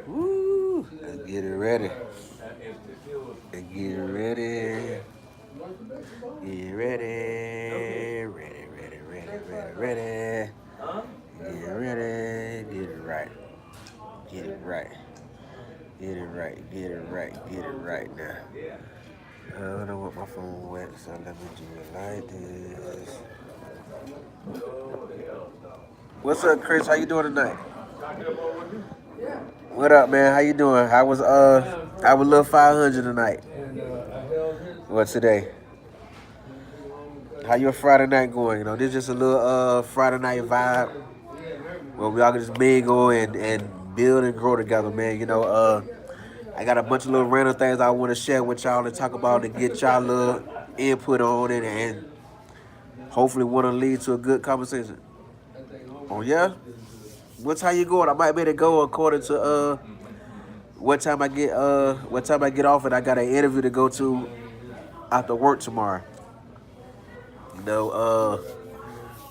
Woo! Let's get it ready. Let's get it ready. Get ready. Ready. Get ready. Get it right. Get it right. Get it right. Get it right. Get it right now. I don't know what my phone went, so let me do it like this. What's up, Chris? How you doing tonight? What up, man? How you doing? I was little 500 tonight. What today? How your Friday night going? You know, this is just a little Friday night vibe where we all can just mingle and build and grow together, man. You know, I got a bunch of little random things I want to share with y'all and talk about to get y'all little input on it and hopefully want to lead to a good conversation. Oh yeah? What time you going? I might be able to go according to what time I get off and I got an interview to go to after work tomorrow. You know,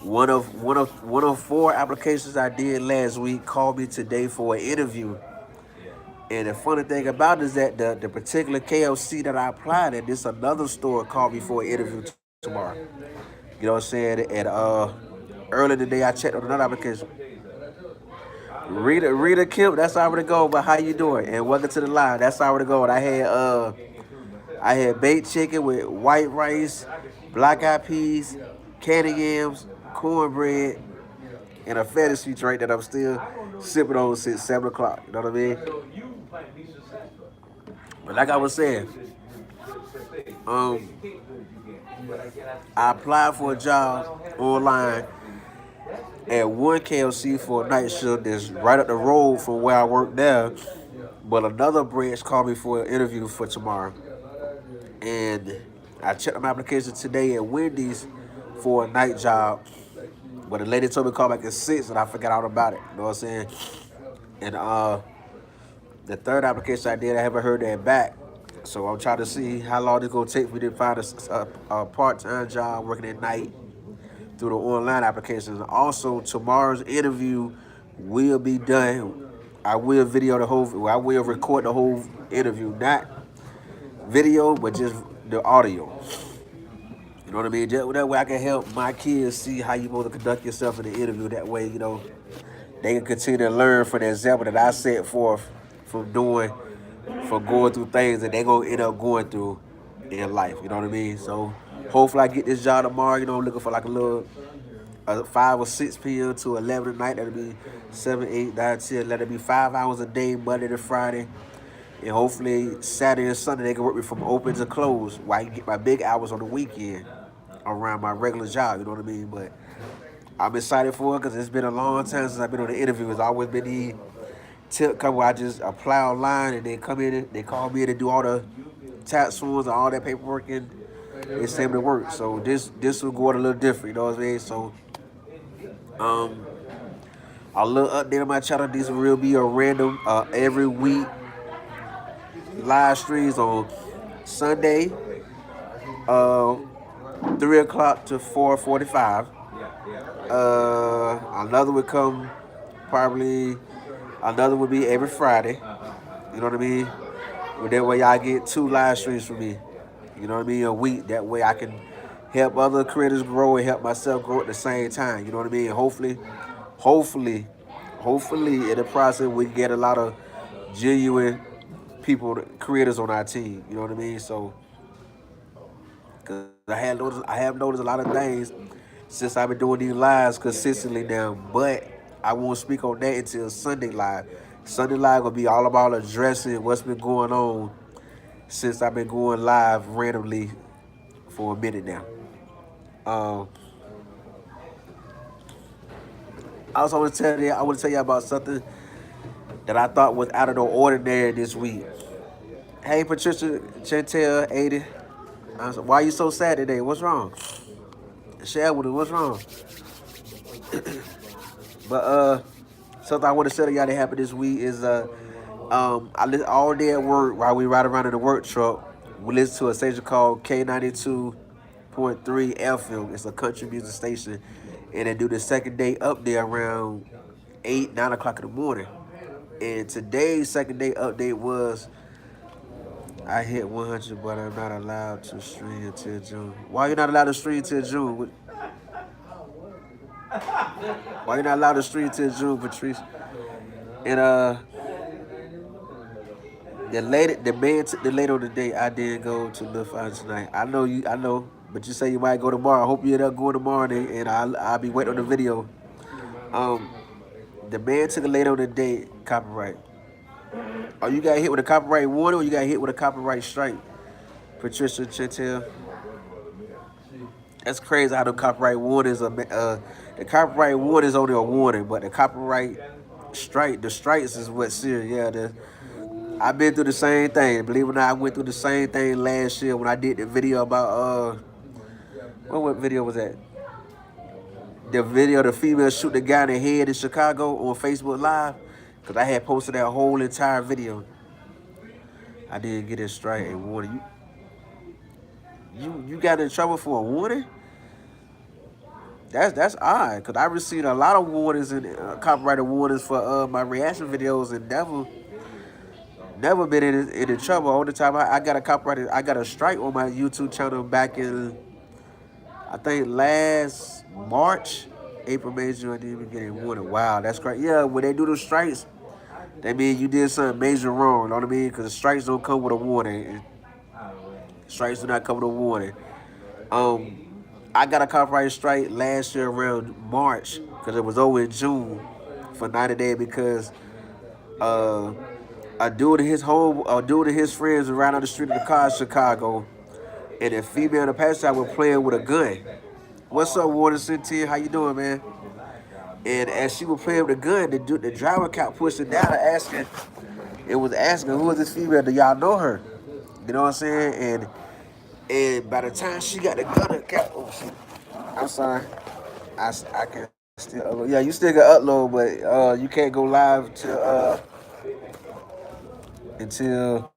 one of four applications I did last week called me today for an interview. And the funny thing about it is that the particular KLC that I applied at, this another store called me for an interview tomorrow. You know what I'm saying? And earlier today I checked on another application. Rita Kim, that's already go. But how you doing? And welcome to the live. That's already going. I had baked chicken with white rice, black eyed peas, candy yams, cornbread, and a fantasy drink that I'm still sipping on since 7 o'clock. You know what I mean? But like I was saying, um, I applied for a job online at one KLC for a night shift that's right up the road from where I work now. But another branch called me for an interview for tomorrow. And I checked my application today at Wendy's for a night job. But the lady told me to call back at 6 and I forgot all about it. You know what I'm saying? And the third application I did, I haven't heard that back. So I'm trying to see how long it's gonna take for me to find a part-time job working at night through the online applications. Also, tomorrow's interview will be done. I will video the whole. Well, I will record the whole interview, not video, but just the audio. You know what I mean? Just, that way, I can help my kids see how you want to conduct yourself in the interview. That way, you know, they can continue to learn from the example that I set forth from doing, for going through things that they gonna end up going through in life. You know what I mean? So hopefully I get this job tomorrow. You know, I'm looking for like a little 5 or 6 p.m. to 11 at night. That'll be 7, 8, 9, 10. Let it be 5 hours a day, Monday to Friday. And hopefully Saturday and Sunday they can work me from open to close while I can get my big hours on the weekend around my regular job. You know what I mean? But I'm excited for it because it's been a long time since I've been on the interview. It's always been the tip come where I just apply online and they come in and they call me in and do all the tax forms and all that paperwork and they send me to work. So this will go a little different, you know what I mean? So um a little update on my channel. This will be a random every week live streams on Sunday, uh 3 o'clock to 4:45. Another would come probably another would be every Friday. You know what I mean? But that way y'all get 2 live streams from me. You know what I mean? A week. That way I can help other creators grow and help myself grow at the same time. You know what I mean? Hopefully, hopefully in the process we get a lot of genuine people, creators on our team. You know what I mean? So, cause I have noticed a lot of things since I've been doing these lives consistently now. But I won't speak on that until Sunday live. Sunday live gonna be all about addressing what's been going on since I've been going live randomly for a minute now. Um, I also want to tell you about something that I thought was out of the ordinary this week. Hey, Patricia Chantel 80. Why are you so sad today? What's wrong? Share with us. What's wrong? But something I want to tell y'all that happened this week is I listen all day at work while we ride around in the work truck. We listen to a station called K92 106.3 FM. It's a country music station. And they do the second day up there around 8, 9 o'clock in the morning. And today's second day update was I hit 100, but I'm not allowed to stream until June. Why you not allowed to stream until June? Why you not allowed to stream until June, Patrice? And the man took the later on the day. I did go to Lil Fountain tonight. I know, but you say you might go tomorrow. I hope you end up going tomorrow, and I'll be waiting on the video. The man took it later on the day. Copyright. Oh, you got hit with a copyright warning, or you got hit with a copyright strike? Patricia Chantel. That's crazy how the copyright warnings are. The copyright warning is only a warning, but the copyright the strikes is what's serious. Yeah, I've been through the same thing. Believe it or not, I went through the same thing last year when I did the video about what video was that? The video the female shoot the guy in the head in Chicago on Facebook Live, because I had posted that whole entire video. I didn't get a strike and warning. You got in trouble for a warning? That's odd, because I received a lot of warnings and copyrighted warnings for my reaction videos and never been in trouble. All the time I got a strike on my YouTube channel back in, I think, last March, April, May, June. I didn't even get a warning. Wow, that's crazy. Yeah, when they do the strikes, that means you did something major wrong. You know what I mean? Because the strikes don't come with a warning. Strikes do not come with a warning. I got a copyright strike last year around March because it was over in June for 90 days because a dude and his friends were riding on the street of the car in Chicago, and a female in the passenger was playing with a gun. What's up, Warden Cynthia? How you doing, man? And as she was playing with the gun, the driver kept pushing down and asking, who is this female? Do y'all know her? You know what I'm saying? And by the time she got the gun, I'm sorry, I can still upload. Yeah, you still can upload, but you can't go live until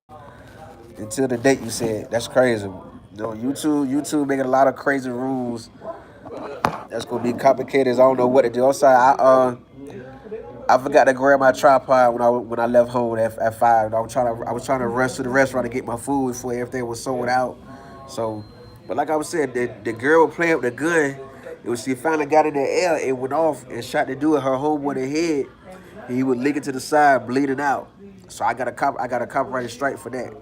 the date you said. That's crazy. YouTube making a lot of crazy rules. That's gonna be complicated. I don't know what to do. I'm sorry, I forgot to grab my tripod when I left home at 5. I was trying to rush to the restaurant to get my food before everything was sold out. So, but like I was saying, the girl was playing with the gun. She finally got in the air, it went off and shot the dude at her homeboy in the head. He was leaking to the side, bleeding out. So I got a copyrighted strike for that.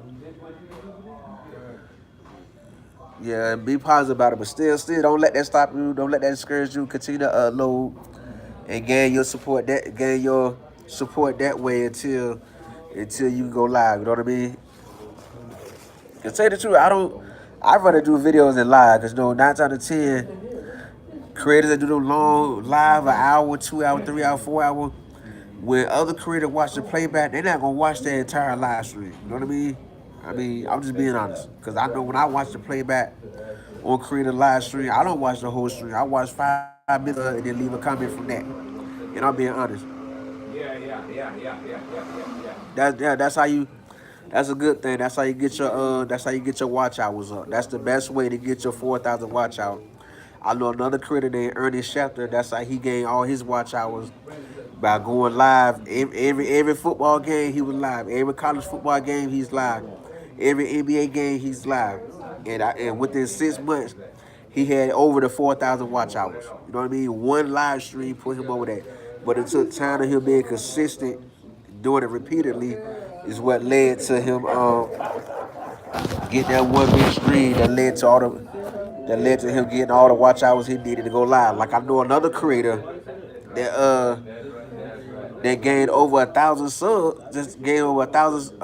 Yeah, be positive about it, but still, don't let that stop you. Don't let that discourage you. Continue to upload and gain your support that way until you go live. You know what I mean? To tell you the truth, I'd rather do videos than live, because 9 times out of 10, creators that do the long live, an hour, 2 hour, 3 hour, 4 hour, when other creators watch the playback, they're not gonna watch the entire live stream. You know what I mean? I'm just being honest, because I know when I watch the playback or create a live stream, I don't watch the whole stream. I watch 5 minutes and then leave a comment from that. And I'm being honest. Yeah. That's how you. That's a good thing. That's how you get your watch hours up. That's the best way to get your 4,000 watch hours. I know another creator named Ernest Schefter. That's how he gained all his watch hours, by going live. Every football game he was live. Every college football game he's live. Every NBA game he's live. And within 6 months, he had over the 4,000 watch hours. You know what I mean? One live stream put him over that. But it took time to him being consistent, doing it repeatedly, is what led to him getting that one big stream that led to him getting all the watch hours he needed to go live. Like I know another creator that gained over 1,000 subs, just gained over 1,000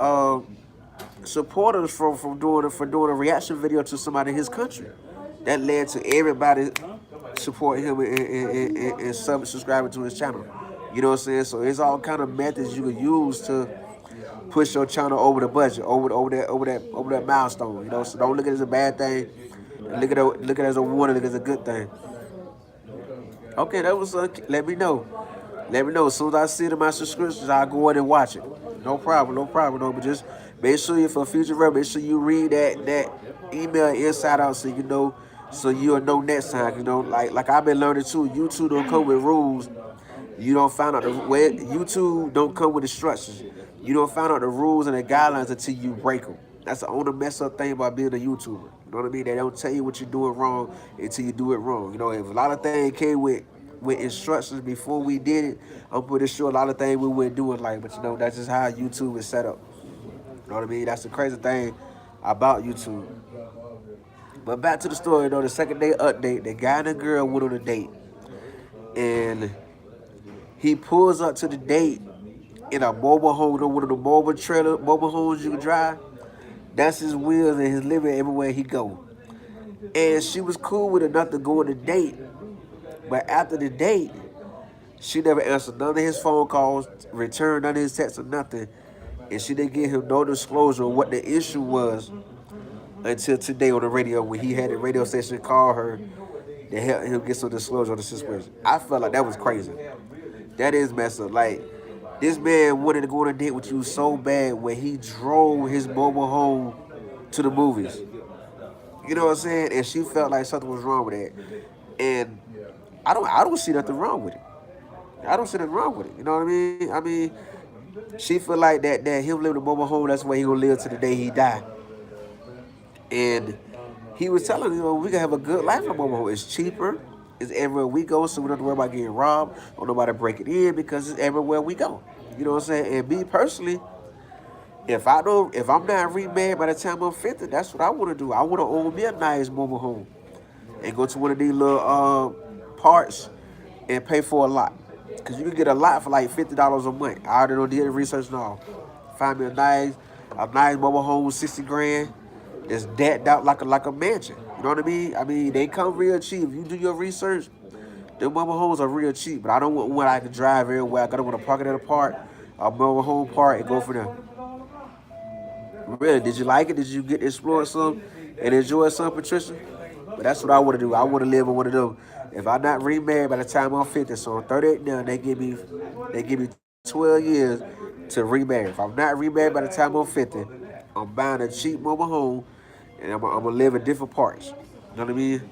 supporters from doing a reaction video to somebody in his country. That led to everybody supporting him and subscribing to his channel. You know what I'm saying? So it's all kind of methods you can use to push your channel over the budget, over that milestone. You know, so don't look at it as a bad thing. Look at it as a warning. Look at it as a good thing. Okay, that was let me know. Let me know. As soon as I see it in my subscriptions, I'll go in and watch it. No problem. No, but just make sure for future reference, make sure you read that email inside out so you know so you'll know next time. You know, like I've been learning too. YouTube don't come with rules. You don't find out the where YouTube don't come with instructions. You don't find out the rules and the guidelines until you break them. That's the only mess up thing about being a YouTuber. You know what I mean? They don't tell you what you're doing wrong until you do it wrong. You know, if a lot of things came with instructions before we did it, I'm pretty sure a lot of things we wouldn't do it like. But you know, that's just how YouTube is set up. You know what I mean? That's the crazy thing about YouTube. But back to the story though, the second day update, the guy and the girl went on a date. And he pulls up to the date in a mobile home, you know, one of the mobile homes you can drive. That's his wheels and his living everywhere he go. And she was cool with enough to go on the date. But after the date, she never answered none of his phone calls, returned none of his texts or nothing. And she didn't give him no disclosure of what the issue was until today on the radio when he had the radio station call her to help him get some disclosure on the situation. I felt like that was crazy. That is messed up. Like, this man wanted to go on a date with you so bad where he drove his mobile home to the movies. You know what I'm saying? And she felt like something was wrong with that. And I don't see nothing wrong with it. I don't see nothing wrong with it. You know what I mean? I mean, she feel like that him living in a mobile home, that's where he gonna live to the day he die. And he was telling you know, we can have a good life in a mobile home. It's cheaper. It's everywhere we go, so we don't have to worry about getting robbed or nobody breaking in because it's everywhere we go. You know what I'm saying? And me personally, if I'm not remarried by the time I'm 50, that's what I want to do. I want to own me a nice mobile home and go to one of these little parts and pay for a lot. Cause you can get a lot for like $50 a month. I already know did the research and all. Find me a nice mobile home, 60 grand. That's decked out like a mansion. You know what I mean? I mean, they come real cheap. If you do your research, the mobile homes are real cheap. But I don't want one I can drive everywhere. I gotta want to park it at a park, a mobile home park, and go for them. Really, did you like it? Did you get to explore some and enjoy some, Patricia? But that's what I want to do. I want to live in one of them. If I'm not remarried by the time I'm 50, so I'm 38 now, they give me 12 years to remarry. If I'm not remarried by the time I'm 50, I'm buying a cheap mobile home and I'm gonna live in different parts. You know what I mean?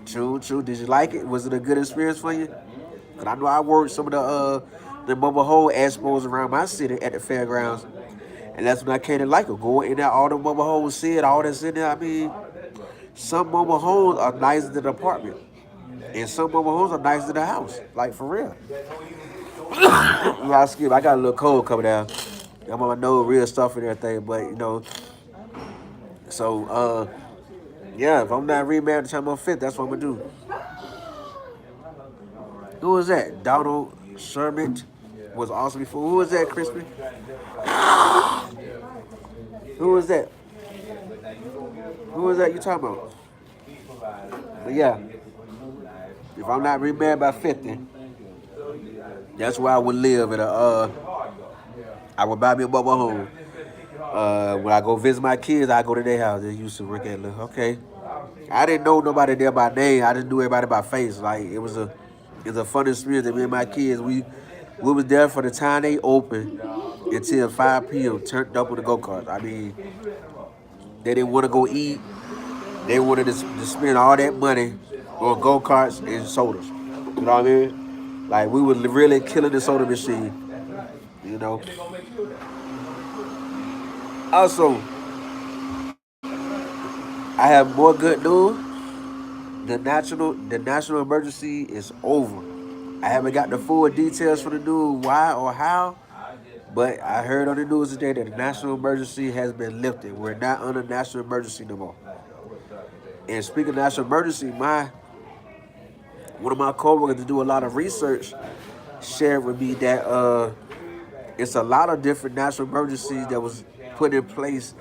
True, true. Did you like it? Was it a good experience for you? Cause I know I worked some of the mobile home expos around my city at the fairgrounds, and that's when I came to like it. Going in there, all the mobile homes, see it, all that's in there. I mean, some mobile homes are nicer than an apartment, and some mobile homes are nicer than a house. Like for real. I got a little cold coming down. I'm on my nose, real stuff and everything, but you know, so yeah, if I'm not remarried the time I'm fit, that's what I'm gonna do. Who was that? Donald Sherman was awesome before. Who was that, Crispy? Who was that? Who was that you talking about? But yeah, if I'm not remarried by 50, that's where I would live at I would buy me a mobile home. When I go visit my kids, I go to their house. They used to work at okay. I didn't know nobody there by name. I just knew everybody by face. Like it was a fun experience. That me and my kids, we was there for the time they opened until 5 p.m. Turned up with the go karts. I mean, they didn't want to go eat. They wanted to spend all that money on go karts and sodas. You know what I mean? Like we was really killing the soda machine. You know. Also, I have more good news. The national emergency is over. I haven't got the full details for the news, why or how, but I heard on the news today that the national emergency has been lifted. We're not under national emergency no more. And speaking of national emergency, my one of my coworkers to do a lot of research shared with me that it's a lot of different national emergencies that was put in place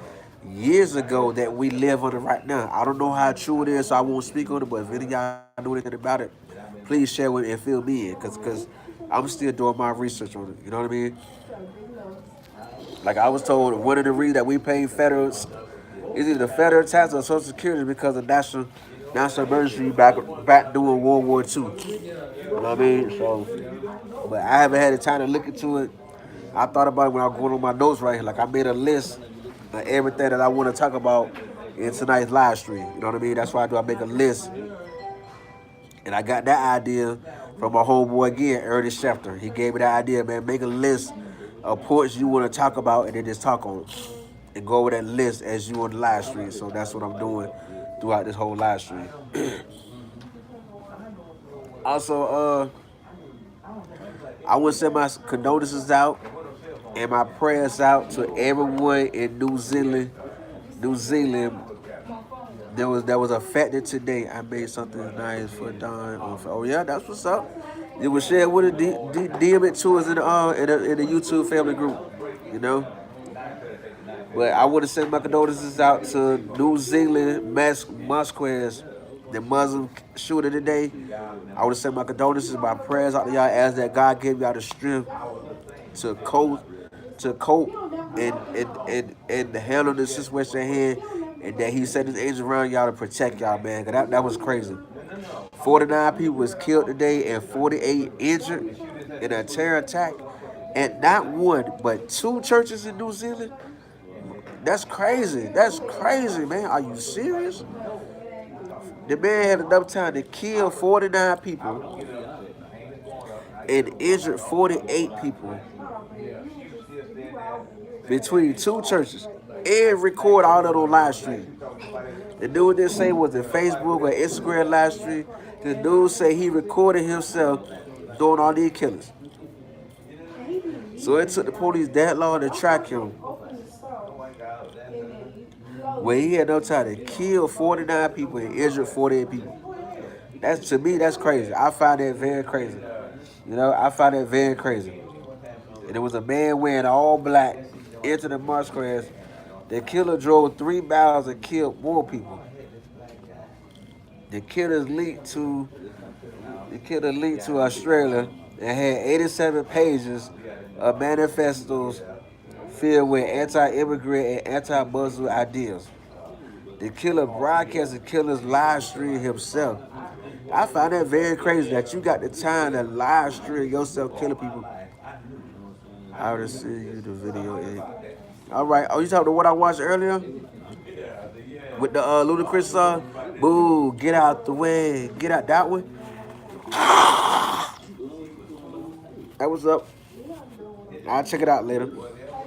years ago that we live under right now. I don't know how true it is, so I won't speak on it. But if any of y'all know anything about it, please share with me and fill me in, cause I'm still doing my research on it. You know what I mean? Like I was told, one of the reasons that we pay federal is either the federal tax or Social Security because of national emergency back during World War II. You know what I mean? So, but I haven't had the time to look into it. I thought about it when I was going on my notes right here. Like I made a list of everything that I want to talk about in tonight's live stream. You know what I mean? That's why I make a list. And I got that idea from my homeboy again, Ernest Schefter. He gave me that idea, man. Make a list of points you want to talk about and then just talk on it. And go over that list as you on the live stream. So that's what I'm doing throughout this whole live stream. Also, I want to send my condolences out and my prayers out to everyone in New Zealand. That was affected today. I made something nice for Don. Oh yeah, that's what's up. It was shared with a DM it to us in the YouTube family group. You know. But I want to send my condolences out to New Zealand Mosquez, the Muslim shooter today. I want to send my condolences, my prayers out to y'all, as that God gave y'all the strength to cope and handle the situation at hand, and that He sent His angels around y'all to protect y'all, man. 'Cause that was crazy. 49 people was killed today and 48 injured in a terror attack, and not one but 2 churches in New Zealand. That's crazy. That's crazy, man. Are you serious? The man had enough time to kill 49 people and injured 48 people between 2 churches and record all that on live stream. The dude didn't say was it Facebook or Instagram live stream. The dude say he recorded himself doing all these killings. So it took the police that long to track him, where he had no time to kill 49 people and injure 48 people. That's, to me, that's crazy. I find that very crazy. You know, I find that very crazy. And there was a man wearing all black into the march crash. The killer drove 3 miles and killed more people. The killer linked to Australia and had 87 pages of manifestos filled with anti-immigrant and anti-Muslim ideas. The killer broadcast the killer's live stream himself. I find that very crazy that you got the time to live stream yourself killing people. I would see you the video. All right. Oh, you talking to what I watched earlier? With the Ludacris song? Boo, get out the way. Get out that way. That was up. I'll check it out later.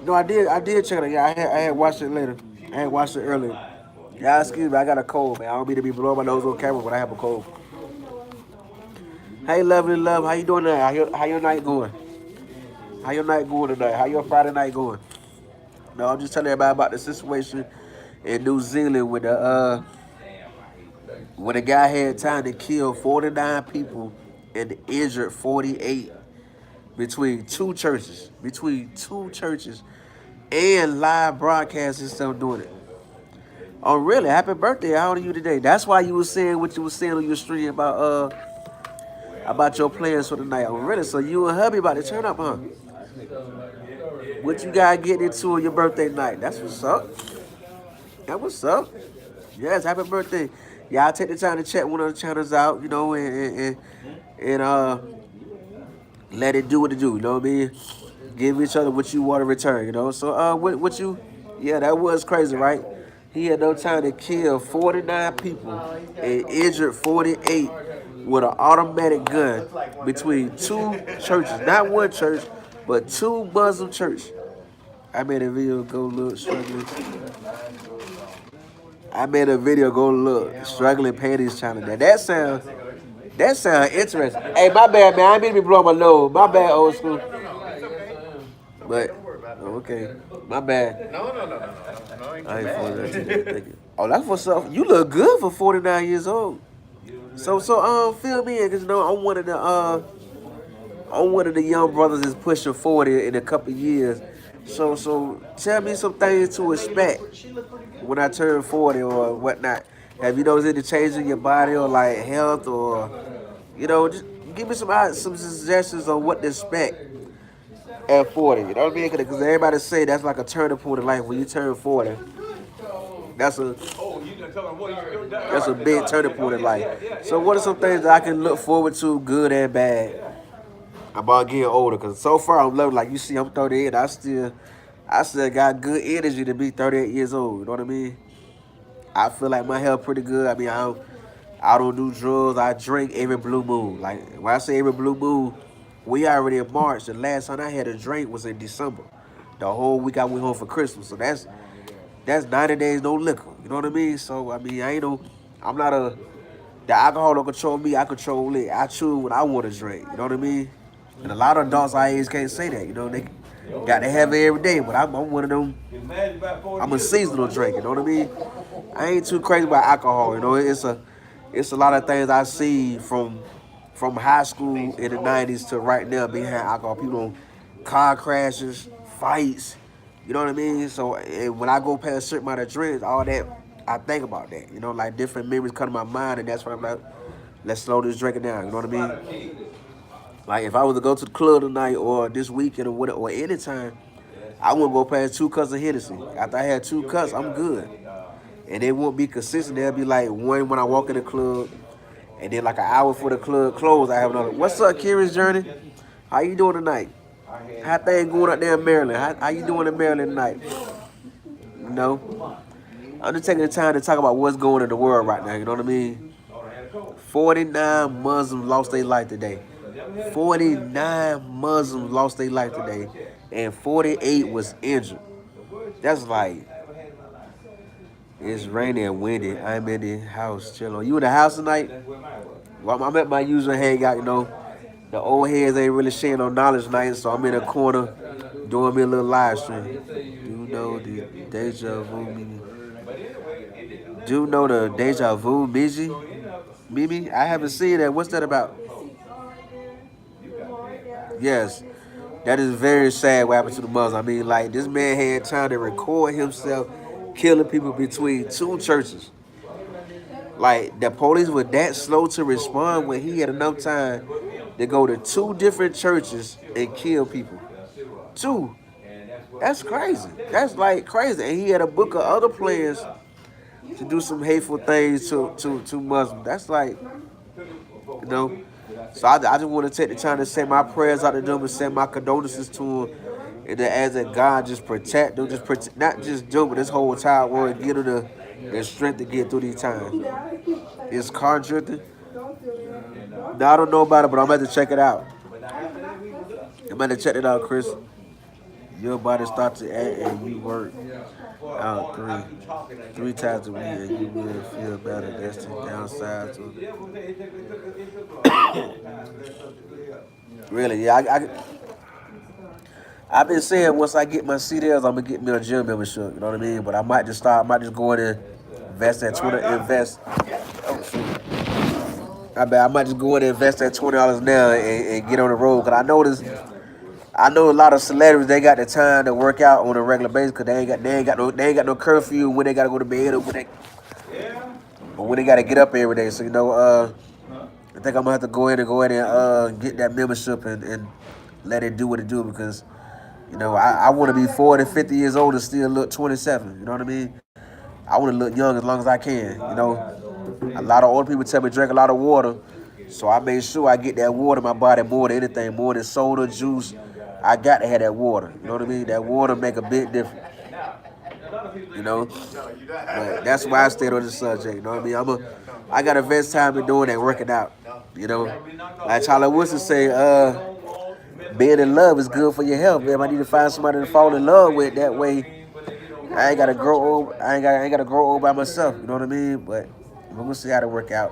No, I did check it out. Yeah, I had watched it later. I had watched it earlier. Yeah, excuse me, I got a cold, man. I don't mean to be blowing my nose on camera, but I have a cold. Hey, lovely love, how you doing tonight? How your night going? How your night going tonight? How your Friday night going? No, I'm just telling everybody about the situation in New Zealand with the when a guy had time to kill 49 people and injured 48 between 2 churches, and live broadcasting stuff doing it. Oh, really? Happy birthday! How old are you today? That's why you were saying what you were saying on your stream about your plans for the night. Oh, really? So you and hubby about to turn up, huh? What you guys getting into on your birthday night? That's what's up. That what's up. Yes, happy birthday. Y'all take the time to check one of the channels out, you know, and let it do what it do. You know what I mean? Give each other what you want to return. You know. So what you? Yeah, that was crazy, right? He had no time to kill 49 people and injured 48 with an automatic gun between 2 churches. Not one church, but 2 Muslim churches. I made a video go look struggling. Struggling panties challenge. That sounds interesting. Hey, my bad, man. I didn't mean to be blowing my nose. My bad, old school. But okay, my bad. No. I ain't for that today. Thank you. Oh, that's what's up. You look good for 49 years old. So fill me in, cause you know I'm one of the young brothers that's pushing 40 in a couple years. So tell me some things to expect when I turn 40 or whatnot. Have you noticed any change in your body or like health, or you know, just give me some suggestions on what to expect at 40. You know what I mean? Because everybody say that's like a turning point in life when you turn 40. That's a big turning point in life. So what are some things that I can look forward to, good and bad, about getting older? Because so far I'm loving, like you see, I'm 38. I still got good energy to be 38 years old. You know what I mean? I feel like my health pretty good. I mean, I don't do drugs. I drink every blue moon. Like when I say every blue moon, we already in March. The last time I had a drink was in December. The whole week I went home for Christmas. So that's 90 days no liquor. You know what I mean? So I mean I ain't no I'm not a the alcohol don't control me, I control it. I choose what I want to drink. You know what I mean? And a lot of adults our age can't say that. You know, they got to have it every day, but I'm one of them. I'm a seasonal drinker. You know what I mean? I ain't too crazy about alcohol. You know, it's a lot of things I see from high school in the '90s to right now behind alcohol. People on car crashes, fights. You know what I mean? So when I go past a certain amount of drinks, all that I think about that. You know, like different memories come to my mind, and that's why I'm like, let's slow this drinking down. You know what I mean? Like if I was to go to the club tonight or this weekend or whatever or anytime, I wouldn't go past 2 cups of Hennessy. After I had 2 cups, I'm good. And it won't be consistent. There'll be like one when I walk in the club, and then like an hour before the club close, I have another. What's up, Curious Journey? How you doing tonight? How things going up there in Maryland? How you doing in Maryland tonight? You know, I'm just taking the time to talk about what's going on in the world right now. You know what I mean? 49 Muslims lost their life today. 49 Muslims lost their life today, and 48 was injured. That's like, it's rainy and windy. I'm in the house chilling. You in the house tonight? Well, I'm at my usual hangout, you know. The old heads ain't really sharing no knowledge tonight, so I'm in a corner doing me a little live stream. Do you know the deja vu, Mimi? Do you know the deja vu, Miji? Mimi? I haven't seen that. What's that about? Yes. That is very sad what happened to the Muslims. I mean, like, this man had time to record himself killing people between 2 churches. Like, the police were that slow to respond when he had enough time to go to 2 different churches and kill people. 2. That's crazy. That's like crazy. And he had a book of other plans to do some hateful things to Muslims. That's like, you know. So I just want to take the time to say my prayers out to them and send my condolences to them. And then as that God just protect them, just protect, not just them, but this whole entire world, give them the strength to get through these times. Is car drifting? No, I don't know about it, but I'm about to check it out. I'm about to check it out, Chris. Your body starts to act and you work out three times a week and you will feel better. That's the downside to really, yeah. I've been saying once I get my CDLs, I'm gonna get me a gym membership. You know what I mean? But I might just start. I might just go in and invest that 20. Invest. Oh shoot. I might just go in and invest that $20 now and get on the road. Cause I know a lot of celebrities. They got the time to work out on a regular basis. Cause they ain't got no curfew when they gotta go to bed or when they gotta get up every day. So I think I'm gonna have to go in and get that membership and let it do what it do because I want to be 40, 50 years old and still look 27. You know what I mean? I want to look young as long as I can. A lot of old people tell me drink a lot of water, so I made sure I get that water in my body more than anything, more than soda, juice. I got to have that water. You know what I mean? That water make a big difference. But that's why I stayed on this subject. You know what I mean? I got to invest time in doing that, working out. Like Charlie Wilson say, being in love is good for your health, man. I need to find somebody to fall in love with. That way, I ain't gotta grow old. I ain't gotta grow old by myself. You know what I mean? But we're gonna see how to work out.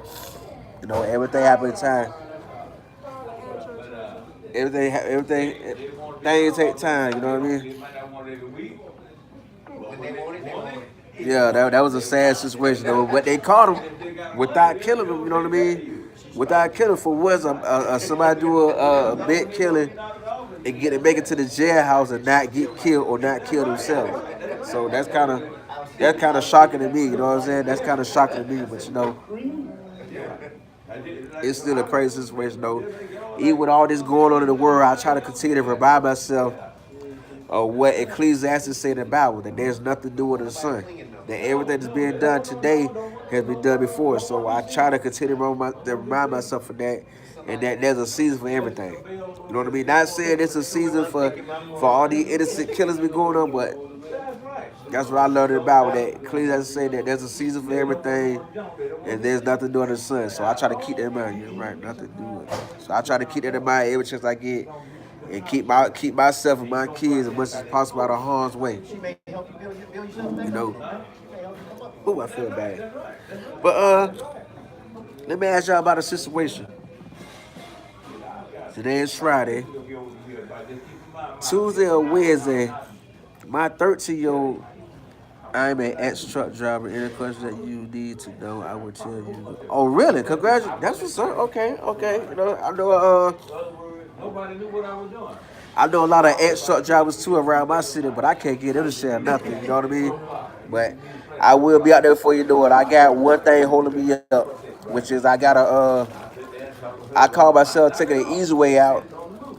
Everything happens in time. Things take time. You know what I mean? Yeah, that was a sad situation though. But they caught him without killing him. You know what I mean? Without killing for was somebody do a big killing and make it to the jailhouse and not get killed or not kill themselves. So that's kind of shocking to me. You know what I'm saying? That's kind of shocking to me. But it's still a crazy situation though. Even with all this going on in the world, I try to continue to remind myself of what Ecclesiastes said in the Bible, that there's nothing new under the sun. That everything that's being done today has been done before. So I try to continue to remind myself of that, and that there's a season for everything. You know what I mean? Not saying it's a season for all these innocent killers be going on, but That's what I learned about that. Ecclesiastes say that there's a season for everything, and there's nothing new under the sun. So I try to keep that in mind. You're right, nothing new. So I try to keep that in mind every chance I get, and keep myself and my kids as much as possible out of harm's way. You know. Oh, I feel bad. But let me ask y'all about a situation. Today is Friday. Tuesday or Wednesday, my 13-year-old, I'm an ex-truck driver. Any questions that you need to know, I will tell you. Oh, really? Congratulations. That's what's up. Okay. You know, nobody knew what I was doing. I know a lot of ex-truck drivers too around my city, but I can't get them to share nothing. You know what I mean? But I will be out there before you know it. I got one thing holding me up, which is I call myself taking the easy way out,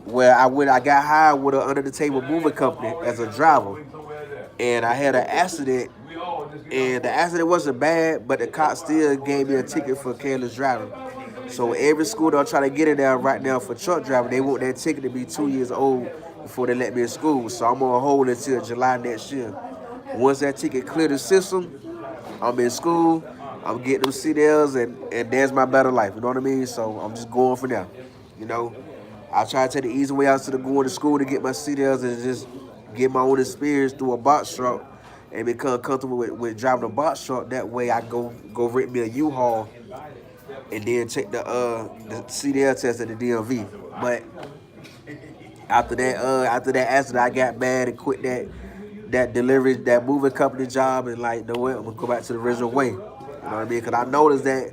where I got hired with an under the table moving company as a driver, and I had an accident, and the accident wasn't bad, but the cop still gave me a ticket for careless driving. So every school that I'm trying to get in there right now for truck driving, they want that ticket to be 2 years old before they let me in school. So I'm on hold until July next year. Once that ticket clear the system, I'm in school, I'm getting them CDLs, and there's my better life. You know what I mean? So I'm just going for now. You know, I try to take the easy way out to going to school to get my CDLs and just get my own experience through a box truck and become comfortable with driving a box truck. That way I go rent me a U-Haul and then take the CDL test at the DMV. But after that accident, I got mad and quit that delivery, that moving company job, and like, no way, I'm gonna go back to the original way. You know what I mean? Because I noticed that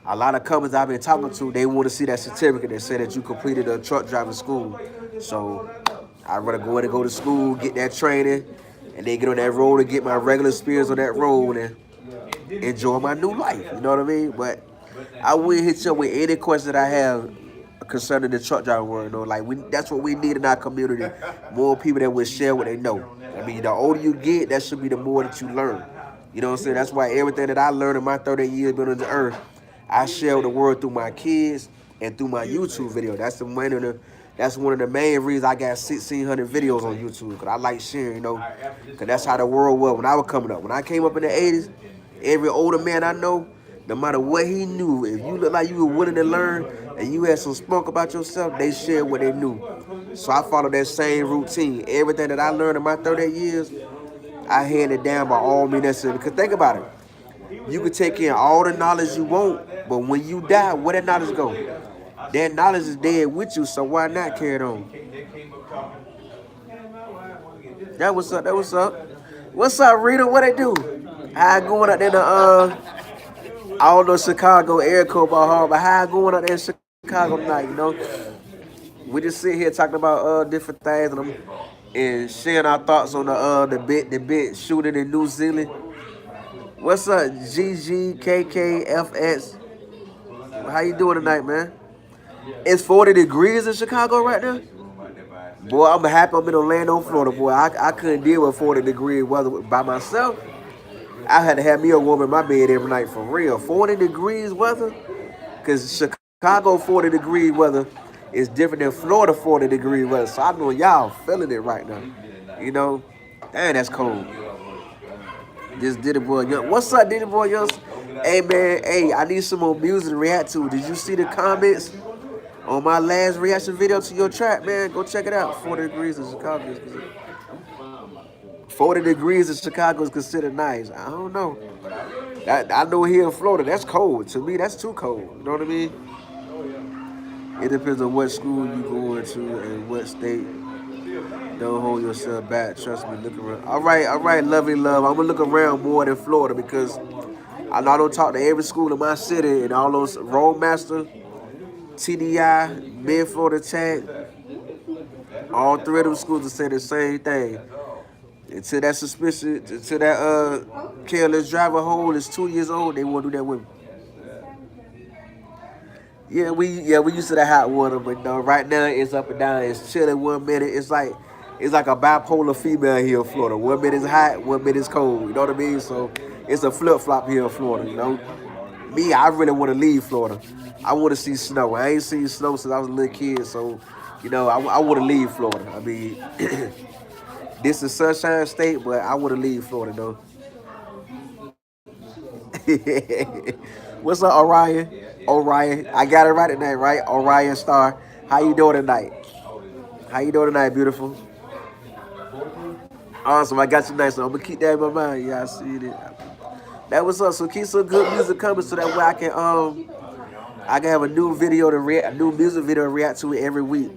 a lot of companies I've been talking to, they want to see that certificate that say that you completed a truck driving school. So I'd rather go in and go to school, get that training, and then get on that road and get my regular experience on that road and enjoy my new life. You know what I mean? But I will hit you with any question that I have concerning the truck driving world. You know, like that's what we need in our community. More people that will share what they know. I mean, the older you get, that should be the more that you learn. You know what I'm saying? That's why everything that I learned in my 38 years being on the earth, I share with the world through my kids and through my YouTube video. That's one of the main reasons I got 1,600 videos on YouTube, because I like sharing, you know, because that's how the world was when I was coming up. When I came up in the 80s, every older man I know, no matter what he knew, if you look like you were willing to learn and you had some spunk about yourself, they shared what they knew. So I followed that same routine. Everything that I learned in my 38 years, I handed down by all means necessary. Because think about it. You can take in all the knowledge you want, but when you die, where that knowledge go? That knowledge is dead with you, so why not carry it on? That what's up. What's up, Rita? What they do? How going out there to I don't know Chicago area code by heart, but how going out there in Chicago tonight, you know? We just sit here talking about different things and sharing our thoughts on the bit shooting in New Zealand. What's up, GGKKFS? How you doing tonight, man? It's 40 degrees in Chicago right now. Boy, I'm happy I'm in Orlando, Florida, boy. I couldn't deal with 40 degree weather by myself. I had to have me a woman in my bed every night for real. 40 degrees weather? Because Chicago 40 degree weather is different than Florida 40 degree weather. So I know y'all feeling it right now. You know? Damn, that's cold. This Diddy Boy Young. What's up, Diddy Boy Young? Hey, man. Hey, I need some more music to react to. Did you see the comments on my last reaction video to your track, man? Go check it out. 40 degrees in Chicago. 40 degrees in Chicago is considered nice. I don't know. I know here in Florida, that's cold. To me, that's too cold. You know what I mean? It depends on what school you going to and what state. Don't hold yourself back. Trust me, look around. All right, lovely love. I'm going to look around more than Florida because I know I don't talk to every school in my city and all those Roadmaster, TDI, Mid-Florida Tech. All three of them schools will say the same thing. Until that careless driver hole is 2 years old, they won't do that with me. Yeah, we used to the hot water, but no, right now it's up and down. It's chilling 1 minute. It's like a bipolar female here in Florida. 1 minute is hot, 1 minute is cold. You know what I mean? So it's a flip flop here in Florida. You know, me, I really want to leave Florida. I want to see snow. I ain't seen snow since I was a little kid, so you know, I want to leave Florida. I mean. This is Sunshine State, but I want to leave Florida though. What's up, Orion? Orion, I got it right tonight, right? Orion Star. How you doing tonight? How you doing tonight, beautiful? Awesome, I got you tonight, so I'm gonna keep that in my mind. Yeah, I see it. That was up. So keep some good music coming, so that way I can have a new video to react, a new music video to react to it every week.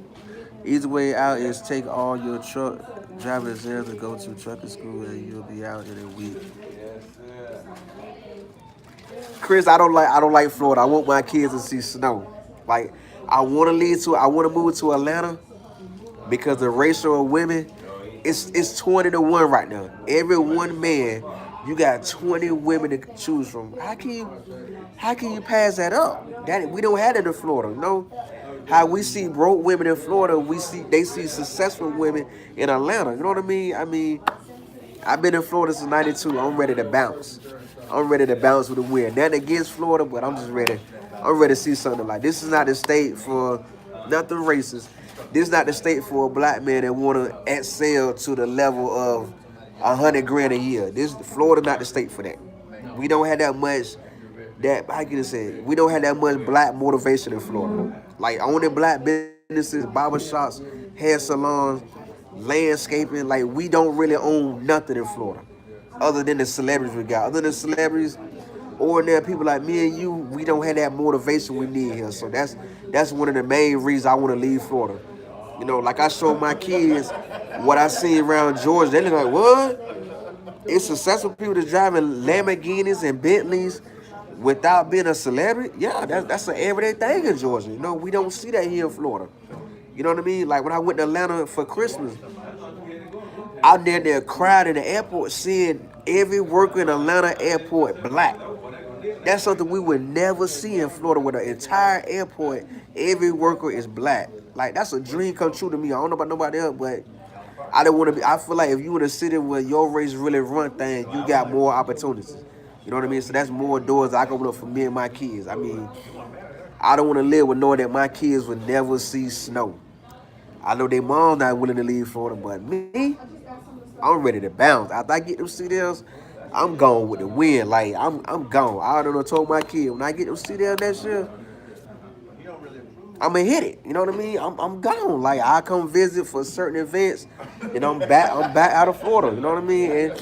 Easy way out is take all your truck driving exams and go to trucking school, and you'll be out in a week. Chris, I don't like Florida. I want my kids to see snow. Like I want to move to Atlanta because the ratio of women, it's 20 to 1 right now. Every one man, you got 20 women to choose from. How can you pass that up? That we don't have that in Florida. No, how we see broke women in Florida, they see successful women in Atlanta. You know what I mean? I've been in Florida since '92. I'm ready to bounce. I'm ready to bounce with the wind. Nothing against Florida, but I'm just ready. I'm ready to see something like this. Is not the state for nothing racist. This is not the state for a black man that want to excel to the level of 100 grand a year. This Florida not the state for that. We don't have that much. That how can I say? We don't have that much black motivation in Florida. Like owning black businesses, barbershops, hair salons, landscaping. Like we don't really own nothing in Florida, other than the celebrities we got. Other than celebrities, ordinary people like me and you, we don't have that motivation we need here. So that's one of the main reasons I want to leave Florida. You know, like I showed my kids what I see around Georgia. They look like, what? It's successful people that's driving Lamborghinis and Bentleys without being a celebrity. Yeah, that's an everyday thing in Georgia. You know, we don't see that here in Florida. You know what I mean? Like when I went to Atlanta for Christmas, out there crowd in the airport, seeing every worker in Atlanta airport black. That's something we would never see in Florida, where the entire airport, every worker is black. Like that's a dream come true to me. I don't know about nobody else, but I don't want to be. I feel like if you in a city where your race really run things, you got more opportunities. You know what I mean? So that's more doors I can open up for me and my kids. I mean, I don't want to live with knowing that my kids would never see snow. I know their mom not willing to leave Florida, but me, I'm ready to bounce. After I get them CDLs, I'm gone with the wind. Like I'm gone. I don't know. Told my kid when I get them CDLs next year, I'm gonna hit it. You know what I mean? I'm gone. Like I come visit for certain events, and I'm back. I'm back out of Florida. You know what I mean? And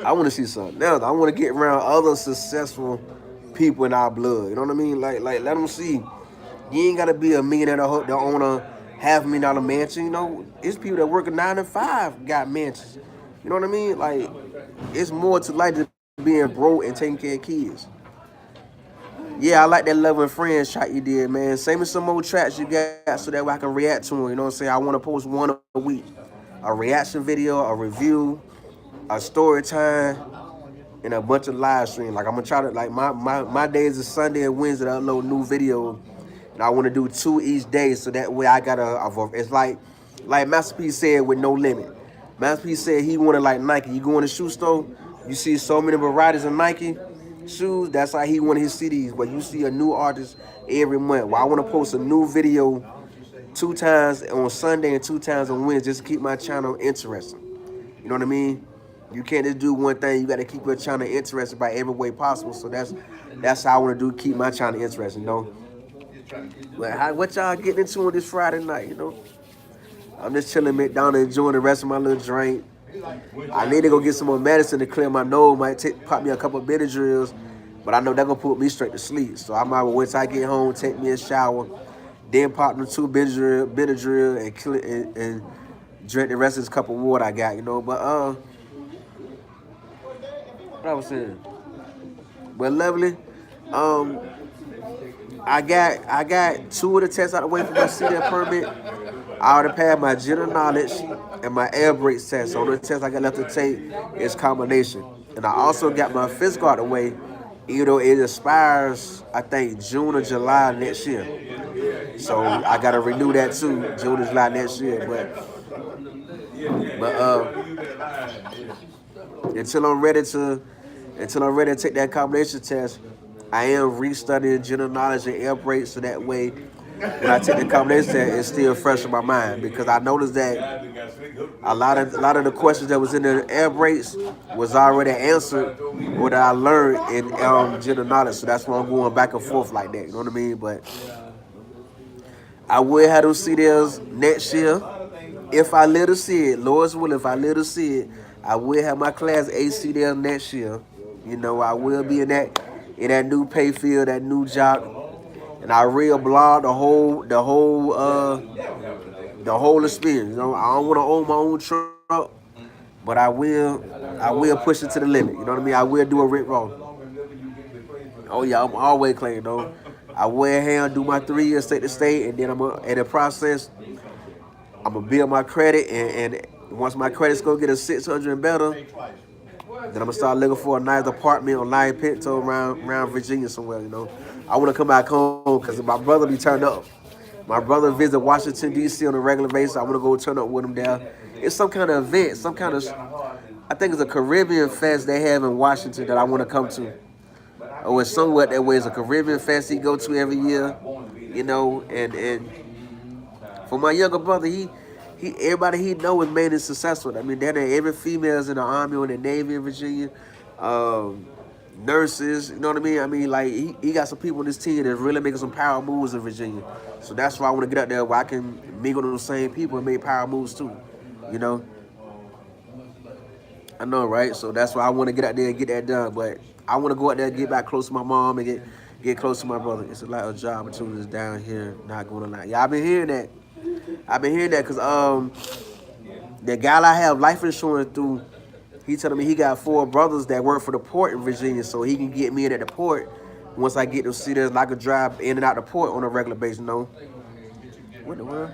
I want to see something else. I want to get around other successful people in our blood. You know what I mean? Like let them see. You ain't gotta be a millionaire to own a $500,000 mansion. You know, it's people that work a 9 to 5 got mansions. You know what I mean? Like it's more to life than being broke and taking care of kids. Yeah, I like that Loving Friends shot you did, man. Send me some more tracks you got so that way I can react to them. You know what I'm saying? I want to post one a week. A reaction video, a review, a story time, and a bunch of live stream. Like I'm gonna try to like my days is Sunday and Wednesday to upload new videos. And I want to do 2 each day so that way I got it's like Master P said with No Limit. Master P said he wanted like Nike. You go in the shoe store, you see so many varieties of Nike shoes. That's how he wanted his CDs. But you see a new artist every month. Well, I want to post a new video 2 times on Sunday and 2 times on Wednesday just to keep my channel interesting. You know what I mean? You can't just do one thing. You got to keep your channel interested by every way possible. So that's how I want to do, keep my channel interesting, you know? But what y'all getting into on this Friday night, you know? I'm just chilling McDonald's, enjoying the rest of my little drink. I need to go get some more medicine to clear my nose. Pop me a couple of Benadryls, but I know that's gonna put me straight to sleep. So I might wait till I get home, take me a shower, then pop them 2 Benadryl and drink the rest of this cup of water I got, you know. But what I was saying. But lovely. I got 2 of the tests out of the way for my CDL permit. I already passed my general knowledge and my air brakes test. So the test I got left to take is combination. And I also got my physical out of the way, even though it expires, I think, June or July next year. So I gotta renew that too, June or July next year. But until I'm ready to take that combination test, I am restudying general knowledge and air brakes so that way when I took the combination test, it's still fresh in my mind because I noticed that a lot of the questions that was in the air brakes was already answered or that I learned in general knowledge. So that's why I'm going back and forth like that. You know what I mean? But I will have those CDLs next year. If I live to see it, Lord's will, if I live to see it, I will have my class A CDL next year. You know, I will be in that new pay field, that new job, and I real blog the whole experience. You know, I don't want to own my own truck, but I will push it to the limit. You know what I mean? I will do a Rick Ross. Oh yeah, I'm always clean though. I wear hand, do my 3 years state to state, and then in the process, I'm gonna build my credit, and once my credit score get a 600 and better, then I'm gonna start looking for a nice apartment on Lion Pinto around Virginia somewhere. You know, I want to come back home because my brother be turned up. My brother visit Washington D.C. on a regular basis. I want to go turn up with him there. It's some kind of event, some kind of, I think it's a Caribbean fest they have in Washington that I want to come to. Or it's somewhat that way. It's a Caribbean fest he go to every year. You know, and for my younger brother, he everybody he know is made it successful. I mean, every female's in the Army or the Navy in Virginia, um, nurses. You know what I mean? I mean, like he got some people on this team that's really making some power moves in Virginia. So that's why I want to get out there where I can mingle with those same people and make power moves too. You know, I know, right? So that's why I want to get out there and get that done. But I want to go out there and get back close to my mom and get close to my brother. It's a lot of job opportunities down here. Not going to lie. Yeah, I've been hearing that. Because the guy I have life insurance through, he telling me he got 4 brothers that work for the port in Virginia, so he can get me in at the port. Once I get to see this, I could drive in and out the port on a regular basis. You know, what the world?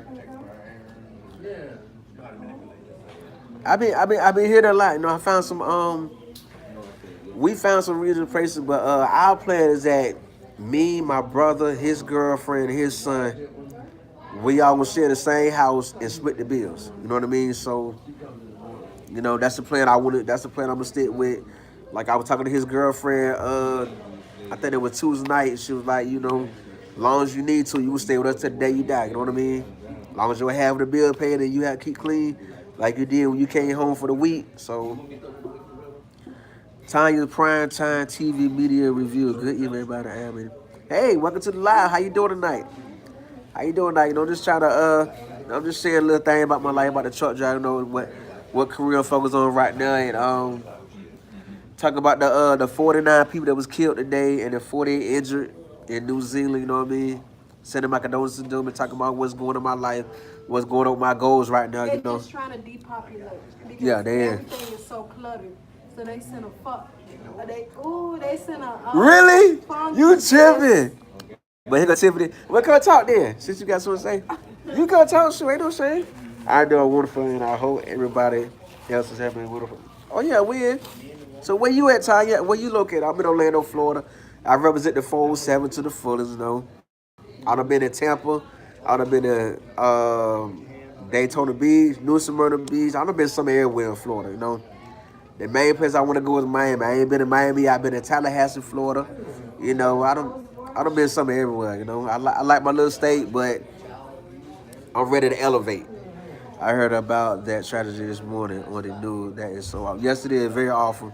I've been hearing a lot. You know, I found some we found some reasonable places, but our plan is that me, my brother, his girlfriend, his son, we all will share the same house and split the bills. You know what I mean? So, you know, that's the plan that's the plan I'm gonna stick with. Like I was talking to his girlfriend, I think it was Tuesday night. She was like, you know, as long as you need to, you will stay with us till the day you die. You know what I mean? As long as you have the bill paid and you have to keep clean, like you did when you came home for the week. So, Tanya's Prime Time TV Media Review. Good evening, everybody. Hey, welcome to the live. How you doing tonight? How you doing tonight? You know, just trying to I'm just saying a little thing about my life, about the truck driver. You know what career I'm focused on right now, and talk about the 49 people that was killed today and the 48 injured in New Zealand. You know what I mean? Sending my condolences to them and talking about what's going on in my life, what's going on with my goals right now. They're just trying to depopulate because everything is so cluttered. So they sent a fuck. They sent a really? You tripping? But here go Tiffany. Well, come talk then. Since you got something to say, you come talk. Sure, ain't no shame. I do a wonderful, and I hope everybody else is having a wonderful. Oh yeah, we in. So where you at, Tanya? Where you located? I'm in Orlando, Florida. I represent the 407 to the fullest. You know, I've been in Tampa. I've been in Daytona Beach, New Smyrna Beach. I've been somewhere everywhere in Florida. You know, the main place I want to go is Miami. I ain't been in Miami. I've been in Tallahassee, Florida. You know, I don't been somewhere everywhere. You know, I like my little state, but I'm ready to elevate. I heard about that tragedy this morning on the news. That is so awful. Yesterday, very awful.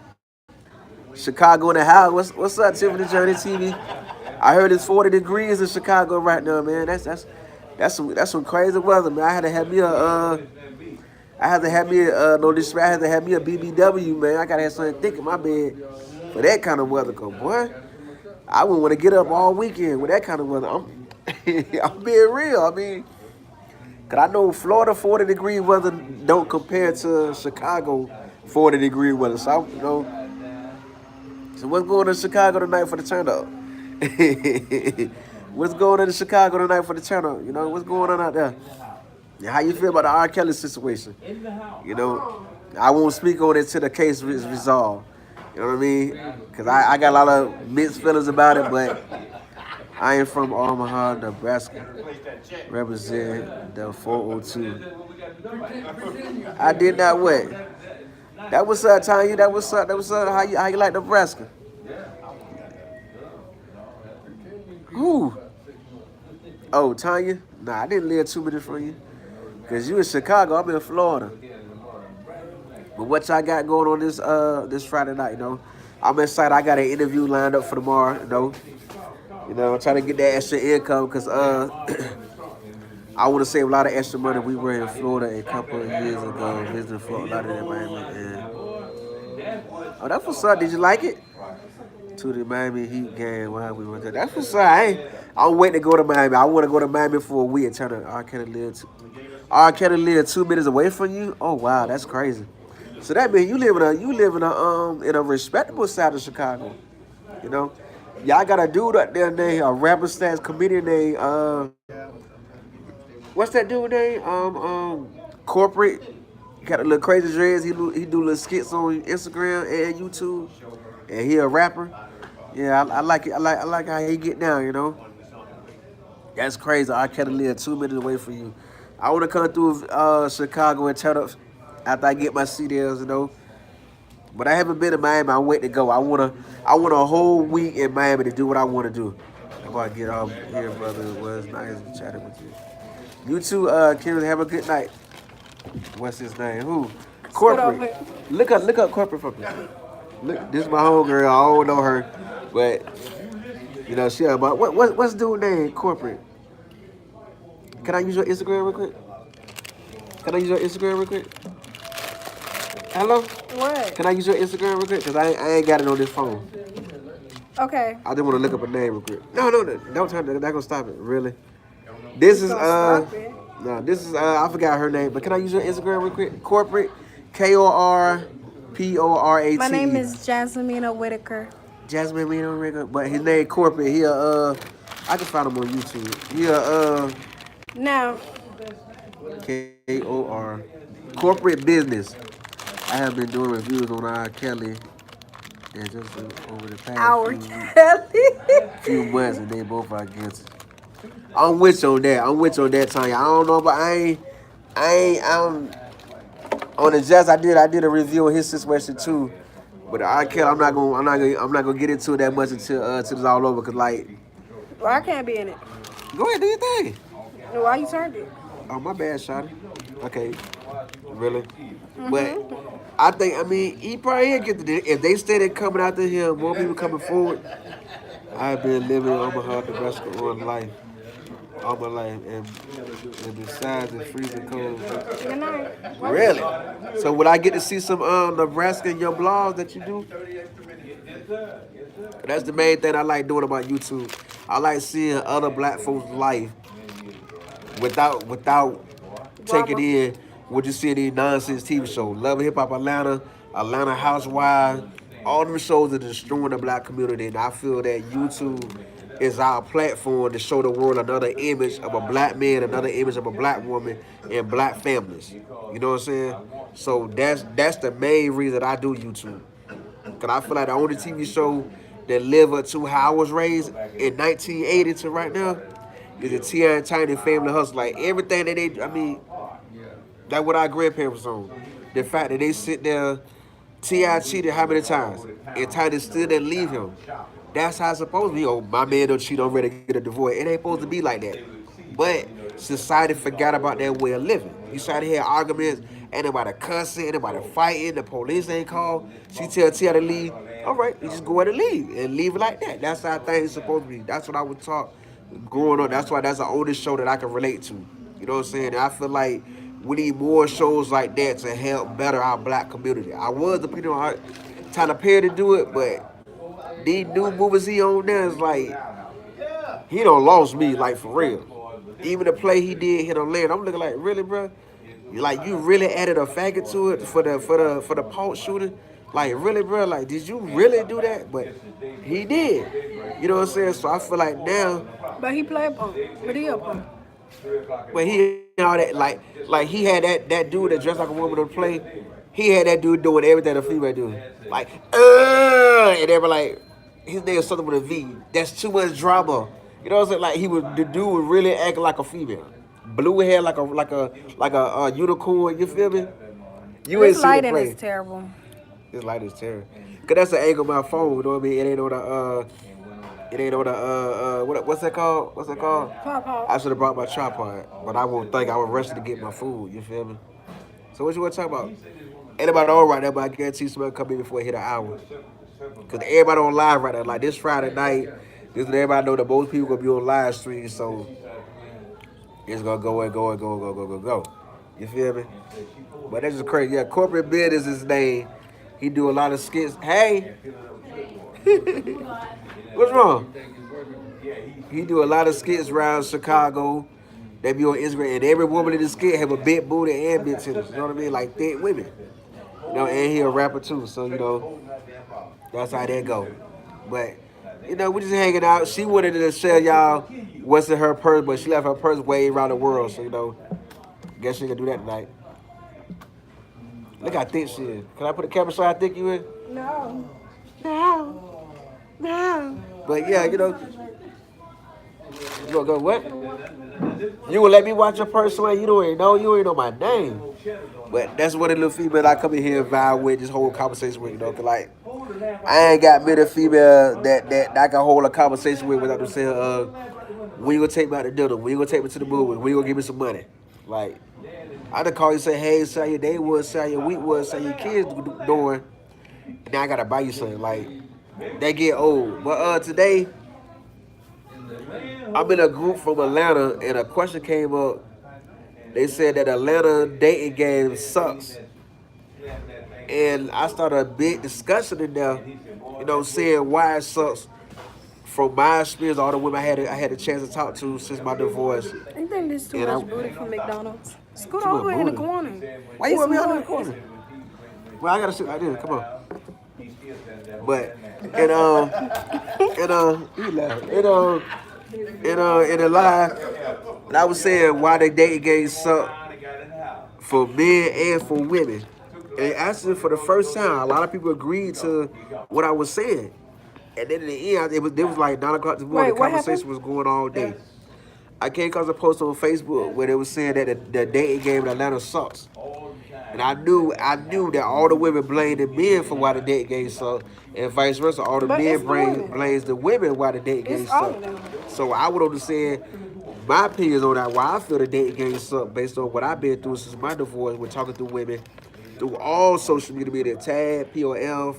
Chicago in the house. What's up, Tiffany Journey TV? I heard it's 40 degrees in Chicago right now, man. That's some crazy weather, man. I had to have me no disrespect. I had to have me a BBW, man. I gotta have something thick in my bed for that kind of weather, cause boy, I wouldn't want to get up all weekend with that kind of weather. I'm being real. I mean, cause I know Florida 40-degree weather don't compare to Chicago 40-degree weather. So you know, so what's going on in Chicago tonight for the turn up? What's going on in Chicago tonight for the turn up? You know, what's going on out there? Yeah, how you feel about the R. Kelly situation? You know, I won't speak on it till the case is resolved. You know what I mean? Because I got a lot of mixed feelings about it, but I am from Omaha, Nebraska. Represent the 402. I did not what? That was up, Tanya. That was up. How you like Nebraska? Who? Oh, Tanya? Nah, I didn't live 2 minutes from you. Cause you in Chicago, I'm in Florida. But what y'all got going on this Friday night, you know? I'm excited. I got an interview lined up for tomorrow, you know. I'm trying to get that extra income because I want to save a lot of extra money. We were in Florida a couple of years ago, visiting Florida, a lot of that Miami. And, oh, that's what's up. Did you like it? To the Miami Heat game while we were there. That's what's up. I'm waiting to go to Miami. I want to go to Miami for a week and try to R. Kelly live 2 minutes away from you. Oh wow, that's crazy. So that means you live in a respectable side of Chicago. You know, y'all got a dude up there named a rapper slash comedian named what's that dude name? Corporate. He got a little crazy dreads. He do little skits on Instagram and YouTube, and he a rapper. Yeah, I like it. I like how he get down. That's crazy. I can't live 2 minutes away from you. I want to come through Chicago and turn up after I get my CDLs. But I haven't been to Miami. I'm waiting to go. I want a whole week in Miami to do what I want to do. I'm about to get off here, brother. It was nice chatting with you. You too, Karen. Have a good night. What's his name? Who? Corporate. Look up Corporate for me. Look, this is my homegirl. I don't know her, but she. But what's dude name? Corporate. Can I use your Instagram real quick? Hello? What? Can I use your Instagram real quick? Because I ain't got it on this phone. Okay. I just want to look up a name real quick. No, don't turn that. That's going to stop it. Really? This is, I forgot her name. But can I use your Instagram real quick? Corporate, KORPORAT. My name is Jasmina Whitaker. Jasmine Whitaker. But his name Corporate. I can find him on YouTube. Now. KOR. Corporate Business. I have been doing reviews on R. Kelly and just over the past few months, and they both are against it. I'm with you on that, Tanya. I don't know, but I'm on the Jazz. I did a review on his situation too, but R. Kelly, I'm not gonna get into it that much until it's all over. Cause well, I can't be in it. Go ahead, do your thing. Why you turned it? Oh, my bad, Shotty. Okay, really? Mm-hmm. But I think, he probably ain't get to. If they started coming after him, more people coming forward. I've been living in Omaha, Nebraska all my life, and besides the freezing cold. Good night. Really? So would I get to see some Nebraska in your blogs that you do? That's the main thing I like doing about YouTube. I like seeing other black folks' life without taking in what you see in these nonsense TV shows. Love and Hip Hop Atlanta, Atlanta Housewives, all them shows are destroying the black community. And I feel that YouTube is our platform to show the world another image of a black man, another image of a black woman, and black families. You know what I'm saying? So that's the main reason I do YouTube. Because I feel like the only TV show that live up to how I was raised in 1980 to right now is the T.I. and Tiny Family Hustle. Like everything that that's what our grandparents on. The fact that they sit there, T.I. cheated how many times? And Tiny still didn't leave him. That's how it's supposed to be. Oh, my man don't cheat, I'm ready to get a divorce. It ain't supposed to be like that. But society forgot about that way of living. You started to hear arguments, ain't nobody cussing, ain't nobody fighting, the police ain't called. She tell Tia to leave. All right, you just go ahead and leave it like that. That's how things supposed to be. That's what I was taught growing up. That's why that's the oldest show that I can relate to. You know what I'm saying? And I feel like we need more shows like that to help better our black community. I was depending on Tyler Perry to do it, but these new movies he on there is like, he done lost me, like for real. Even the play he did hit on land, I'm looking like, really, bro? You really added a faggot to it for the Paul shooting? Like, really, bro? Like, did you really do that? But he did. You know what I'm saying? So I feel like now. But he played punk. But he a punk. But he all that like he had that dude that dressed like a woman to play. He had that dude doing everything a female do. Like, and they were like, his name was something with a V. That's too much drama. You know what I'm saying? Like the dude was really acting like a female. Blue hair like a unicorn, you feel me? You ain't seen the play. Is terrible. His light is terrible. Cause that's the angle of my phone, you know what I mean? It ain't on It ain't on the what's that called? What's that called? Pop. I should have brought my tripod, but I won't think I was rushing to get my food. You feel me? So what you want to talk about? Anybody on right now, but I guarantee somebody come in before it hit an hour. Cause everybody on live right now. Like this Friday night, this everybody know that most people gonna be on live stream, so it's gonna go and go and go and go go go go. You feel me? But that's just crazy. Yeah, corporate bid is his name. He do a lot of skits. Hey, what's wrong? He do a lot of skits around Chicago. They be on Instagram, and every woman in the skit have a big booty and big titties. You know what I mean? Like thick women. You know, and he a rapper too, so you know that's how that go. But you know, we just hanging out. She wanted to tell y'all what's in her purse, but she left her purse way around the world. So you know, guess she can do that tonight. Look how thick she is. Can I put the camera so how thick you is? No. But yeah, you know, you gonna go what? You will let me watch your purse when you ain't know my name. But that's what a little female I come in here and vibe with, this whole conversation with, you know, cause like I ain't got many female that I can hold a conversation with without them saying, when you gonna take me out to dinner? When you gonna take me to the movies? When you gonna give me some money? Like, I done call you and say, hey, see how your day was, see how your week was, see how your kids doing. And now I gotta buy you something. Like, they get old. But today, I'm in a group from Atlanta, and a question came up. They said that Atlanta dating game sucks. And I started a big discussion in there, you know, saying why it sucks. From my experience, all the women I had a chance to talk to since my divorce. I think this too much booty from McDonald's. Scoot Too much over in the booty? corner. Why you want me out in the corner? Well, I gotta sit like this. Come on. But you laugh. In the live, and I was saying why the dating game suck for men and for women. And actually, for the first time, a lot of people agreed to what I was saying. And then in the end, it was like 9 o'clock this morning. The conversation was going all day. I came across a post on Facebook where they were saying that the dating game in Atlanta sucks. And I knew that all the women blamed the men for why the dating game sucked, and vice versa. All the men blames the women why the dating game sucked. So I went on to say my opinions on that, why I feel the dating game sucked based on what I've been through since my divorce. We're talking to women through all social media, Tag, POF,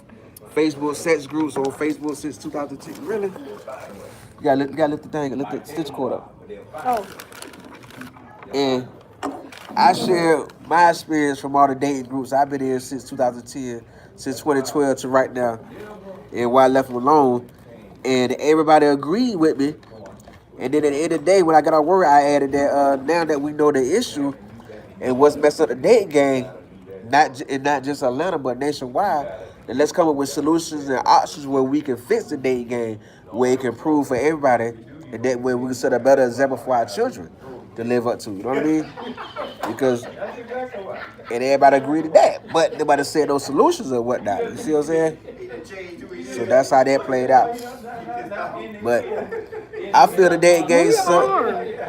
Facebook, sex groups on Facebook since 2010. Really? You gotta lift the thing, lift the stitch cord up. Oh. And I share my experience from all the dating groups I've been in since 2010, since 2012 to right now, and why I left them alone. And everybody agreed with me. And then at the end of the day, when I got on work, I added that now that we know the issue and what's messed up the dating game, not just Atlanta, but nationwide, then let's come up with solutions and options where we can fix the dating game, where it can improve for everybody, and that way we can set a better example for our children to live up to. You know what I mean? Because, and everybody agreed to that, but nobody said no solutions or whatnot. You see what I'm saying? So that's how that played out. But I feel the dating game suck.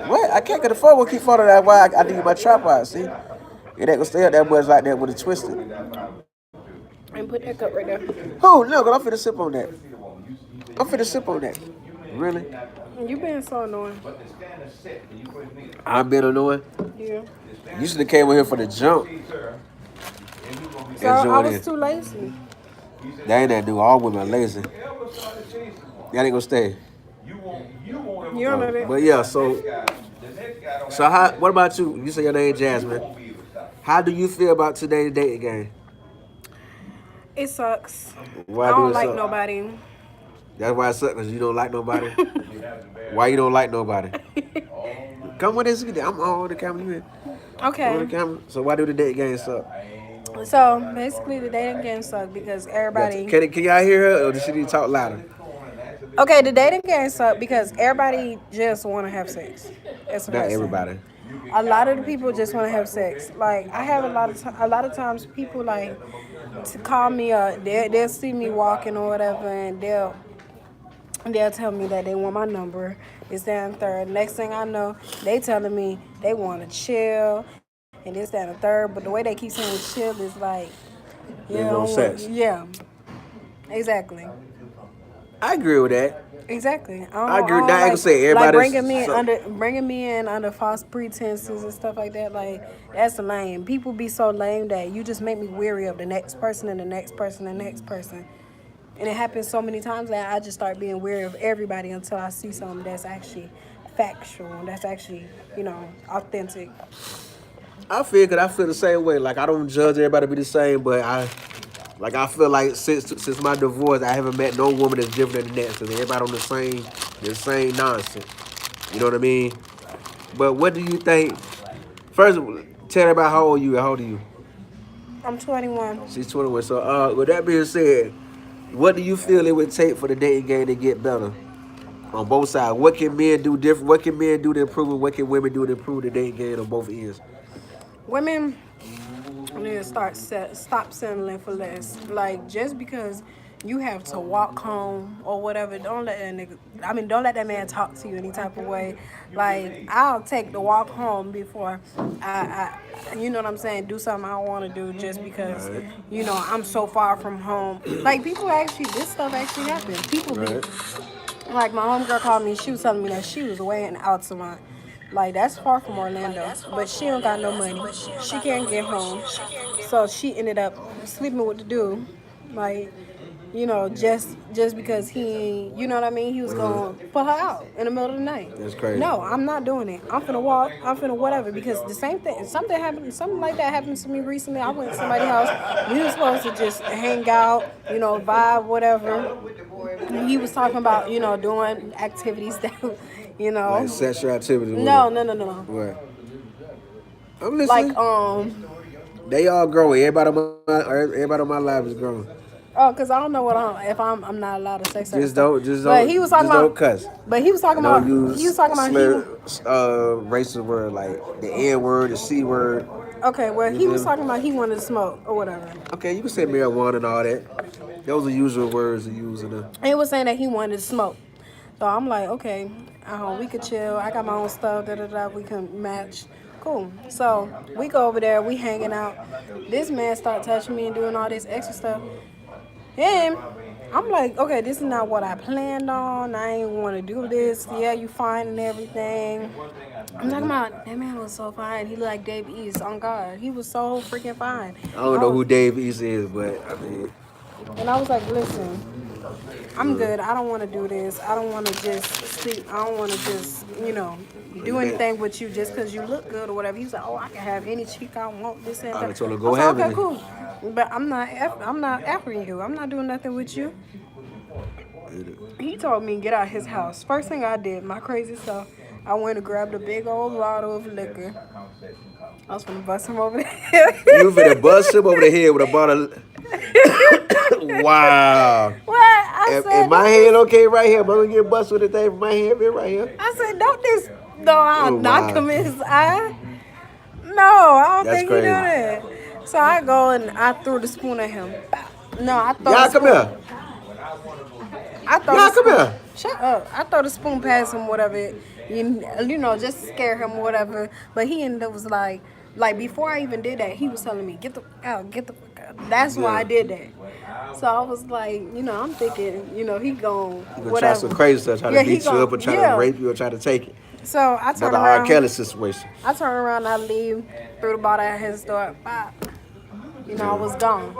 What? I can't get the phone. We'll keep following that. Why I need my tripod. See, it ain't gonna stay up that much like that with it twisted. And put that cup right there. Oh, look, I'm finna sip on that. Really? You being so annoying. I'm being annoying. Yeah. You should have came over here for the jump. So I was too lazy. That ain't that dude. All women are lazy. Y'all ain't gonna stay. You don't know that. But yeah, so how? What about you? You say your name Jasmine. How do you feel about today's dating game? It sucks. Why I do don't it like suck? nobody. That's why it sucks, because you don't like nobody? Why you don't like nobody? Come with this. I'm on the camera. You here? Okay. On the camera. So why do the dating game suck? So basically, the dating game sucks because everybody. Can y'all hear her, or does she need to talk louder? Okay, the dating game sucks because everybody just want to have sex. That's what Not I'm saying. everybody. A lot of the people just want to have sex. Like I have a lot of times people like to call me up. They'll see me walking or whatever, and they'll tell me that they want my number. This, that, and third. Next thing I know, they telling me they want to chill, and this, that, and third. But the way they keep saying chill is like, They want sex. Yeah, exactly. I agree with that. Exactly. I agree. I Now don't I can say like everybody's so, bringing me in under false pretenses and stuff like that. Like that's lame. People be so lame that you just make me weary of the next person and the next person and the next person. And it happens so many times that I just start being weary of everybody until I see something that's actually factual, that's actually, authentic. I feel cause I feel the same way. Like I don't judge everybody to be the same, but I feel like since my divorce, I haven't met no woman that's different than that. So everybody on the same nonsense. You know what I mean? But what do you think? First, tell me about how old you. How old are you? I'm 21. She's 21. So, with that being said, what do you feel it would take for the dating game to get better on both sides? What can men do different? What can men do to improve, and what can women do to improve the dating game on both ends? Women need to stop settling for less. Like just because you have to walk home or whatever, don't let that man talk to you any type of way. Like I'll take the walk home before you know what I'm saying, do something I want to do just because Right. I'm so far from home. Like people actually, this stuff actually happens. People be Right. like my homegirl called me. She was telling me that she was way in Altamont. Like that's far from Orlando, but she don't got no money. She can't get home, so she ended up sleeping with the dude. Like, just because you know what I mean. He was gonna put her out in the middle of the night. That's crazy. No, I'm not doing it. I'm finna walk. I'm finna whatever because the same thing. Something like that happened to me recently. I went to somebody's house. We were supposed to just hang out, vibe, whatever. He was talking about doing activities that Like sexual activity. no. What? I'm Like listening. They all growing. Everybody on my live is growing. oh, cause I don't know if I'm not allowed to say certain Just stuff. don't, just But don't, he was just talking don't about. cuss. But he was talking And about. don't He use was talking about racist word like the N word, the C word. Okay, well You he was feel me? talking about he wanted to smoke or whatever. Okay, you can say marijuana and all that. Those are usual words to use in the. And he was saying that he wanted to smoke. So I'm like, okay, we could chill. I got my own stuff. We can match. Cool. So we go over there. We hanging out. This man start touching me and doing all this extra stuff. And I'm like, okay, this is not what I planned on. I ain't want to do this. Yeah, you fine and everything. I'm talking about that man was so fine. He looked like Dave East. On God, he was so freaking fine. I don't know who Dave East is, but I mean, And I was like, listen, I'm good. I don't want to do this. I don't want to just sleep. I don't want to just, do anything with you just because you look good or whatever. He was like, oh, I can have any chick I want. This and I that. told her I go was have like, it. okay, cool. But I'm not effing you. I'm not doing nothing with you. He told me to get out of his house. First thing I did, my crazy stuff, I went and grabbed a big old bottle of liquor. I was gonna bust him over the head. You finna bust him over the head with a bottle. Wow. What? I said, And my hand okay right here. I'm gonna get busted with the thing from my hand right here. I said, don't this. No, I'll Oh, knock wow. him in his eye. No, I don't That's think crazy. he do that. So I go and I threw the spoon at him. No, I throw Y'all the spoon. come here. I throw Y'all the come spoon. here. Shut up. I throw the spoon past him, whatever. Just to scare him, whatever. But he ended up was like before I even did that, he was telling me, get the fuck out, get the fuck out. That's why I did that. So I was like, I'm thinking, he gon' You gonna whatever. try some crazy stuff, try to beat you up or try to rape you or try to take it. So I turn Another R. around. Kelly situation. I turn around, I leave, threw the bottle at his door. Bop. I was gone.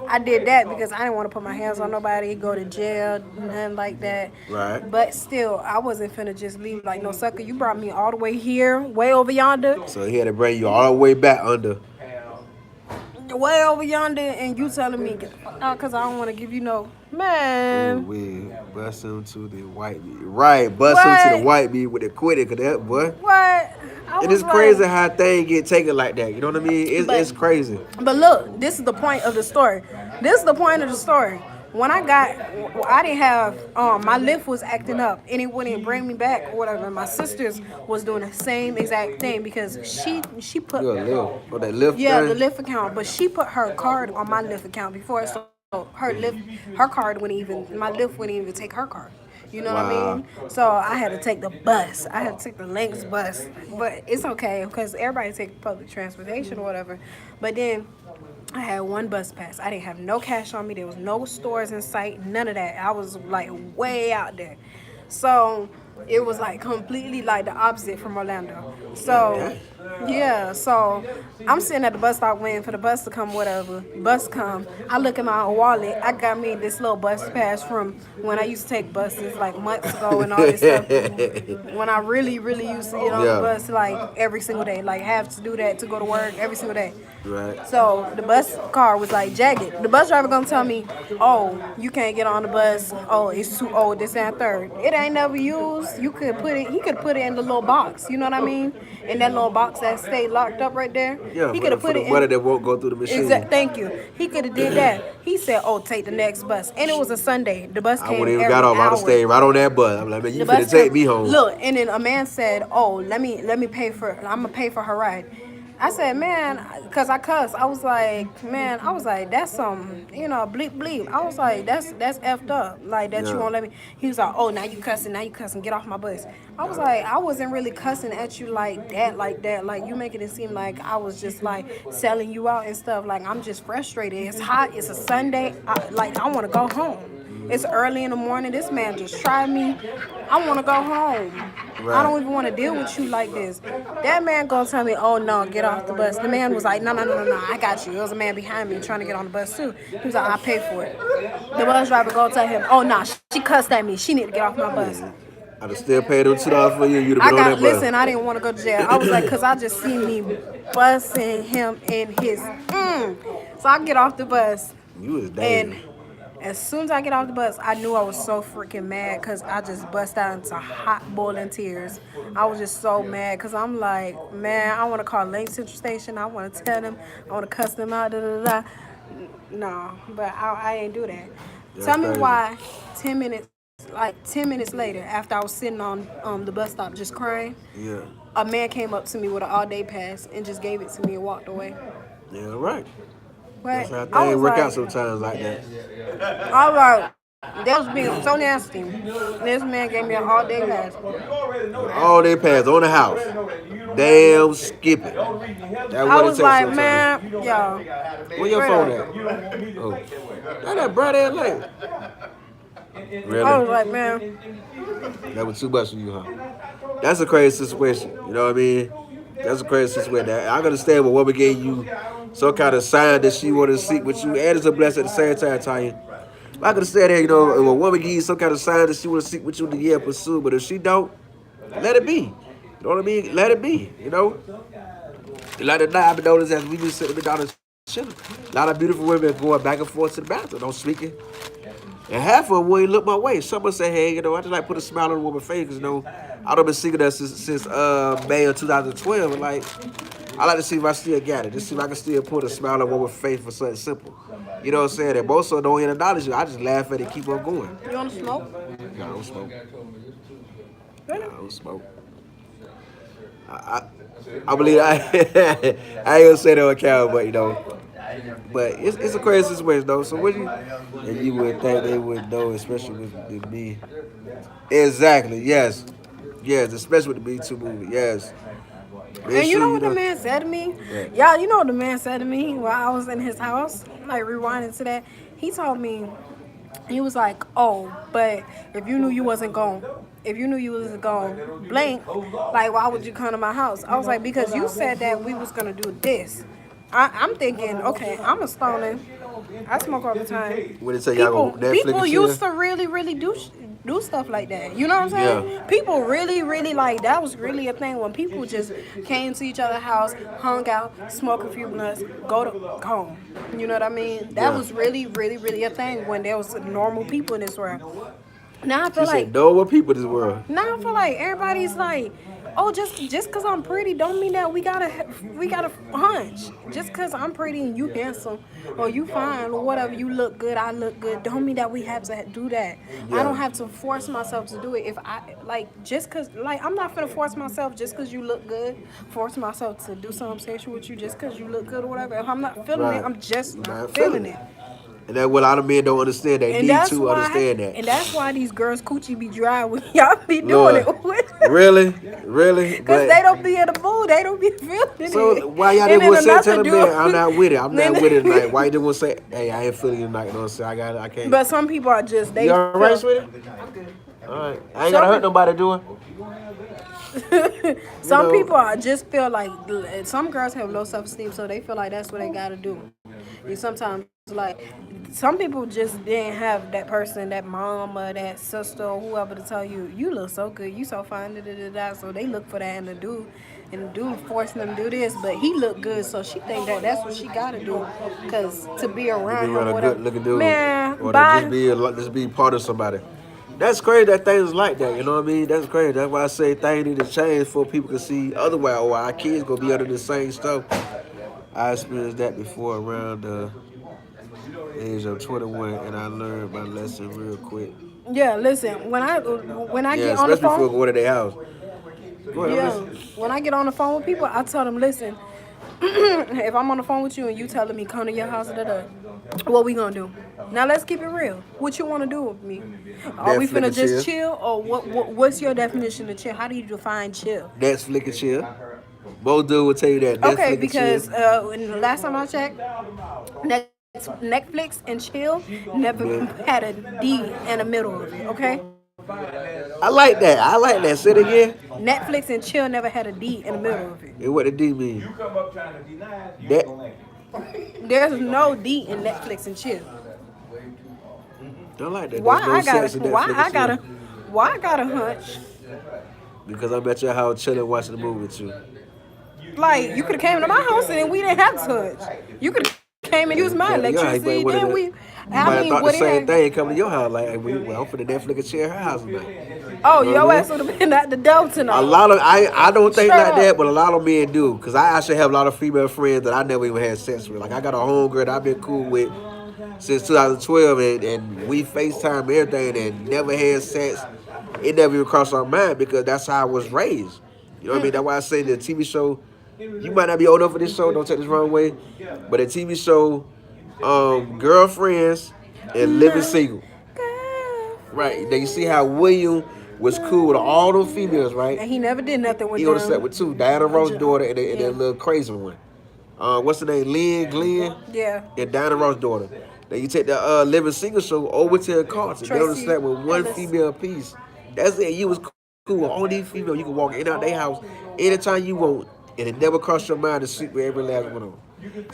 I did that because I didn't want to put my hands on nobody, go to jail, nothing like that. Right. But still, I wasn't finna just leave like no sucker. You brought me all the way here, way over yonder, So he had to bring you all the way back under. way over yonder, and you telling me get the fuck out because I don't want to give you no man. We bust him to the white meat. Right, bust him to the What? white meat with the quitted, cause that boy. What? I It was is crazy like- how things get taken like that. You know what I mean? It's crazy. But look, this is the point of the story. This is the point of the story. When I didn't have, my lift was acting up and it wouldn't bring me back or whatever. My sisters was doing the same exact thing because she put, You a lift. Oh, that lift yeah, thing? the lift account, but she put her card on my lift account before, so her card wouldn't even, my lift wouldn't even take her card. You know what I Wow. mean? So I had to take the bus. I had to take the Lynx bus. But it's okay because everybody take public transportation or whatever. But then I had one bus pass. I didn't have no cash on me. There was no stores in sight. None of that. I was like way out there. So it was like completely like the opposite from Orlando. So Okay. yeah, so I'm sitting at the bus stop waiting for the bus to come, whatever. Bus come. I look in my wallet. I got me this little bus pass from when I used to take buses like months ago and all this stuff. When I really, really used to get on the Yeah. bus like every single day, like have to do that to go to work every single day. Right. So the bus car was like jagged. The bus driver gonna tell me, "Oh, you can't get on the bus. Oh, it's too old. This and third. It ain't never used. You could put it. He could put it in the little box. You know what I mean? In that little box that stayed locked up right there. Yeah, He could have for put the it money in. that won't go through the machine. Thank you. He could have did that. He said, "Oh, take the next bus," and it was a Sunday. The bus I came wouldn't even every got off. I'd have hour. stayed right on that bus. I'm like, man, you The finna bus take come- me home. Look, and then a man said, "Oh, let me pay for. I'm gonna pay for her ride." I said, "Man," cause I cussed. I was like, "Man," I was like, "That's some, bleep bleep." I was like, "That's effed up, like that you Yeah. won't let me." He was like, "Oh, now you cussing, get off my bus." I was like, "I wasn't really cussing at you like that, like you making it seem like I was just like selling you out and stuff. Like I'm just frustrated. It's hot. It's a Sunday. I want to go home." It's early in the morning. This man just tried me. I want to go home. Right. I don't even want to deal with you like this. That man gonna tell me, "Oh no, get off the bus." The man was like, "No, I got you." There was a man behind me trying to get on the bus too. He was like, "I pay for it." The bus driver gonna tell him, "Oh no, she cussed at me. She need to get off my bus." I'd have still paid them $2 for you. You'd have I been on got that bus. listen. I didn't want to go to jail. I was like, cause I just see me busting him in his. So I get off the bus. You was And damn. as soon as I get off the bus, I knew I was so freaking mad because I just bust out into hot boiling tears. I was just so mad because I'm like, man, I want to call Lake Central Station. I want to tell them. I want to cuss them out. Da, da, da. No, but I ain't do that. That's Tell me crazy. why 10 minutes later, after I was sitting on the bus stop just crying, Yeah. a man came up to me with an all-day pass and just gave it to me and walked away. Yeah, right. But That's how I things was work like, out sometimes like that. all right. That was being so nasty. This man gave me an all-day pass. All they pass on the house. Damn, skip it. That's I what it was takes like, sometimes. man, yo. Where your phone at? Oh. That bright ass light. Really? I was like, man, That was too much for you, huh? That's a crazy situation. You know what I mean? That's a crazy situation. I understand when a woman gave you some kind of sign that she wanted to seek with you, and it's a blessing at the same time, Tanya. I could understand that, if a woman give you some kind of sign that she want to seek with you, then yeah, pursue. But if she don't, let it be. You know what I mean? Let it be. Like tonight, I've been noticing as we just sitting down and chilling. A lot of beautiful women going back and forth to the bathroom, don't speaking. And half of them wouldn't look my way. Someone say, hey, I just like put a smile on a woman's face because, I've been singing that since May of 2012. And, I like to see if I still got it. Just see if I can still put a smile on a woman's face for something simple. You know what I'm saying? And most of them don't even acknowledge you. I just laugh at it and keep on going. you want to smoke? No, I don't smoke. I don't smoke. I believe I ain't gonna say that on camera, but it's a crazy situation though. So and you would think they would know, especially with me. Exactly. Yes. Especially with the Me Too movie. Yes. And you know what the man said to me? Right. Y'all, you know what the man said to me while I was in his house? Like, rewinding to that. He told me, he was like, "Oh, but if you knew you wasn't gone, blank, like, why would you come to my house?" I was like, "Because you said that we was going to do this." I'm thinking, okay, I'm a stoner. I smoke all the time. When they say y'all gonna Netflix People and chill? used to really do stuff like that. You know what I'm saying? Yeah. People really like that was really a thing when people just came to each other's house, hung out, smoke a few blunts, go home. You know what I mean? That Yeah. was really a thing when there was normal people in this world. Now I feel She like said, know what people in this world. now I feel like everybody's like, oh, just because I'm pretty don't mean that we gotta hunch. Just because I'm pretty and you handsome or you fine or whatever, you look good, I look good, don't mean that we have to do that. Yeah. I don't have to force myself to do it. If I just because I'm not gonna force myself just because you look good, force myself to do something sexual with you just because you look good or whatever. If I'm not feeling Right. it, I'm just Not not feeling feeling it. it. And that's what a lot of men don't understand. They And need that's to why, understand that. and that's why these girls' coochie be dry when y'all be doing Lord, it with. really? Really? Because they don't be in the mood. They don't be feeling it. So why y'all And didn't want to say enough tell them do- man, I'm not with it. I'm Then- not with it tonight. Why you didn't want to say, hey, I ain't feeling you tonight, you know what I'm saying? I can't. But some people are just, they You alright, feel, sweetie? Alright. I ain't gotta hurt nobody, do it. some know- people are just feel like, some girls have low self-esteem, so they feel like that's what they gotta do. And sometimes, like, some people just didn't have that person, that mom or that sister or whoever to tell you, you look so good, you so fine, da, da, da, da. So they look for that in the dude. And the dude forcing them to do this, but he look good, so she think that that's what she gotta do. Cause to be around Be around him, a whatever. good looking dude. Man, Or to bye. just be part of somebody. That's crazy that things like that, you know what I mean? That's crazy. That's why I say things need to change for people to see otherwise, or our kids gonna be under the same stuff. I experienced that before around the age of 21, and I learned my lesson real quick. Yeah, listen. When I Yeah, get on the especially before phone, I go to their house. Go ahead, yeah, I'm listening. when I get on the phone with people, I tell them, listen. If I'm on the phone with you and you telling me come to your house, what we gonna do? Now let's keep it real. What you wanna do with me? Are we Netflix finna and just chill. chill, or what's your definition of chill? How do you define chill? Netflix and chill. Both dudes will tell you that. Netflix Okay, and because chill. when the last time I checked, Netflix and chill never Yeah. had a D in the middle of it. Okay, I like that. I like that. Say it again. Netflix and chill never had a D in the middle of it. And what the D mean? Come up trying to deny it, you That- gonna like it. There's no D in Netflix and chill. Don't like that. Why There's no I sex gotta? in Why Netflix I and gotta? chill. Why I got a hunch? Because I'm at your house chilling, watching the movie with you. Like you could have came to my house and then we didn't have touch. You could have came and used my Yeah, electricity. you might Then we. You might I have mean, thought the what same it? thing coming to your house. Like, hey, well, I'm finna Netflix and chill at her house tonight. Oh, You know your what I ass would have been at the door tonight. A lot of I don't think Straight like up. that, but a lot of men do. Cause I actually have a lot of female friends that I never even had sex with. Like I got a homegirl that I've been cool with since 2012, and we FaceTime everything and never had sex. It never even crossed our mind because that's how I was raised. You know what I mean? That's why I say the TV show. You might not be old enough for this show. Don't take this the wrong way, but the TV show, Girlfriends and Living Single. Right. Then you see how William was cool with all those females, right? And he never did nothing with He them. on the set with two, Diana Ross' daughter and Yeah. that little crazy one. What's her name? Glenn, Yeah. and Diana Ross' daughter. Then you take the Living Single show over to Carlton. They on the Tracy set with one Ellis. female piece. That's it. You was cool with all these females. You can walk in and out their house anytime you want, and it never crossed your mind to sleep with every last one of them.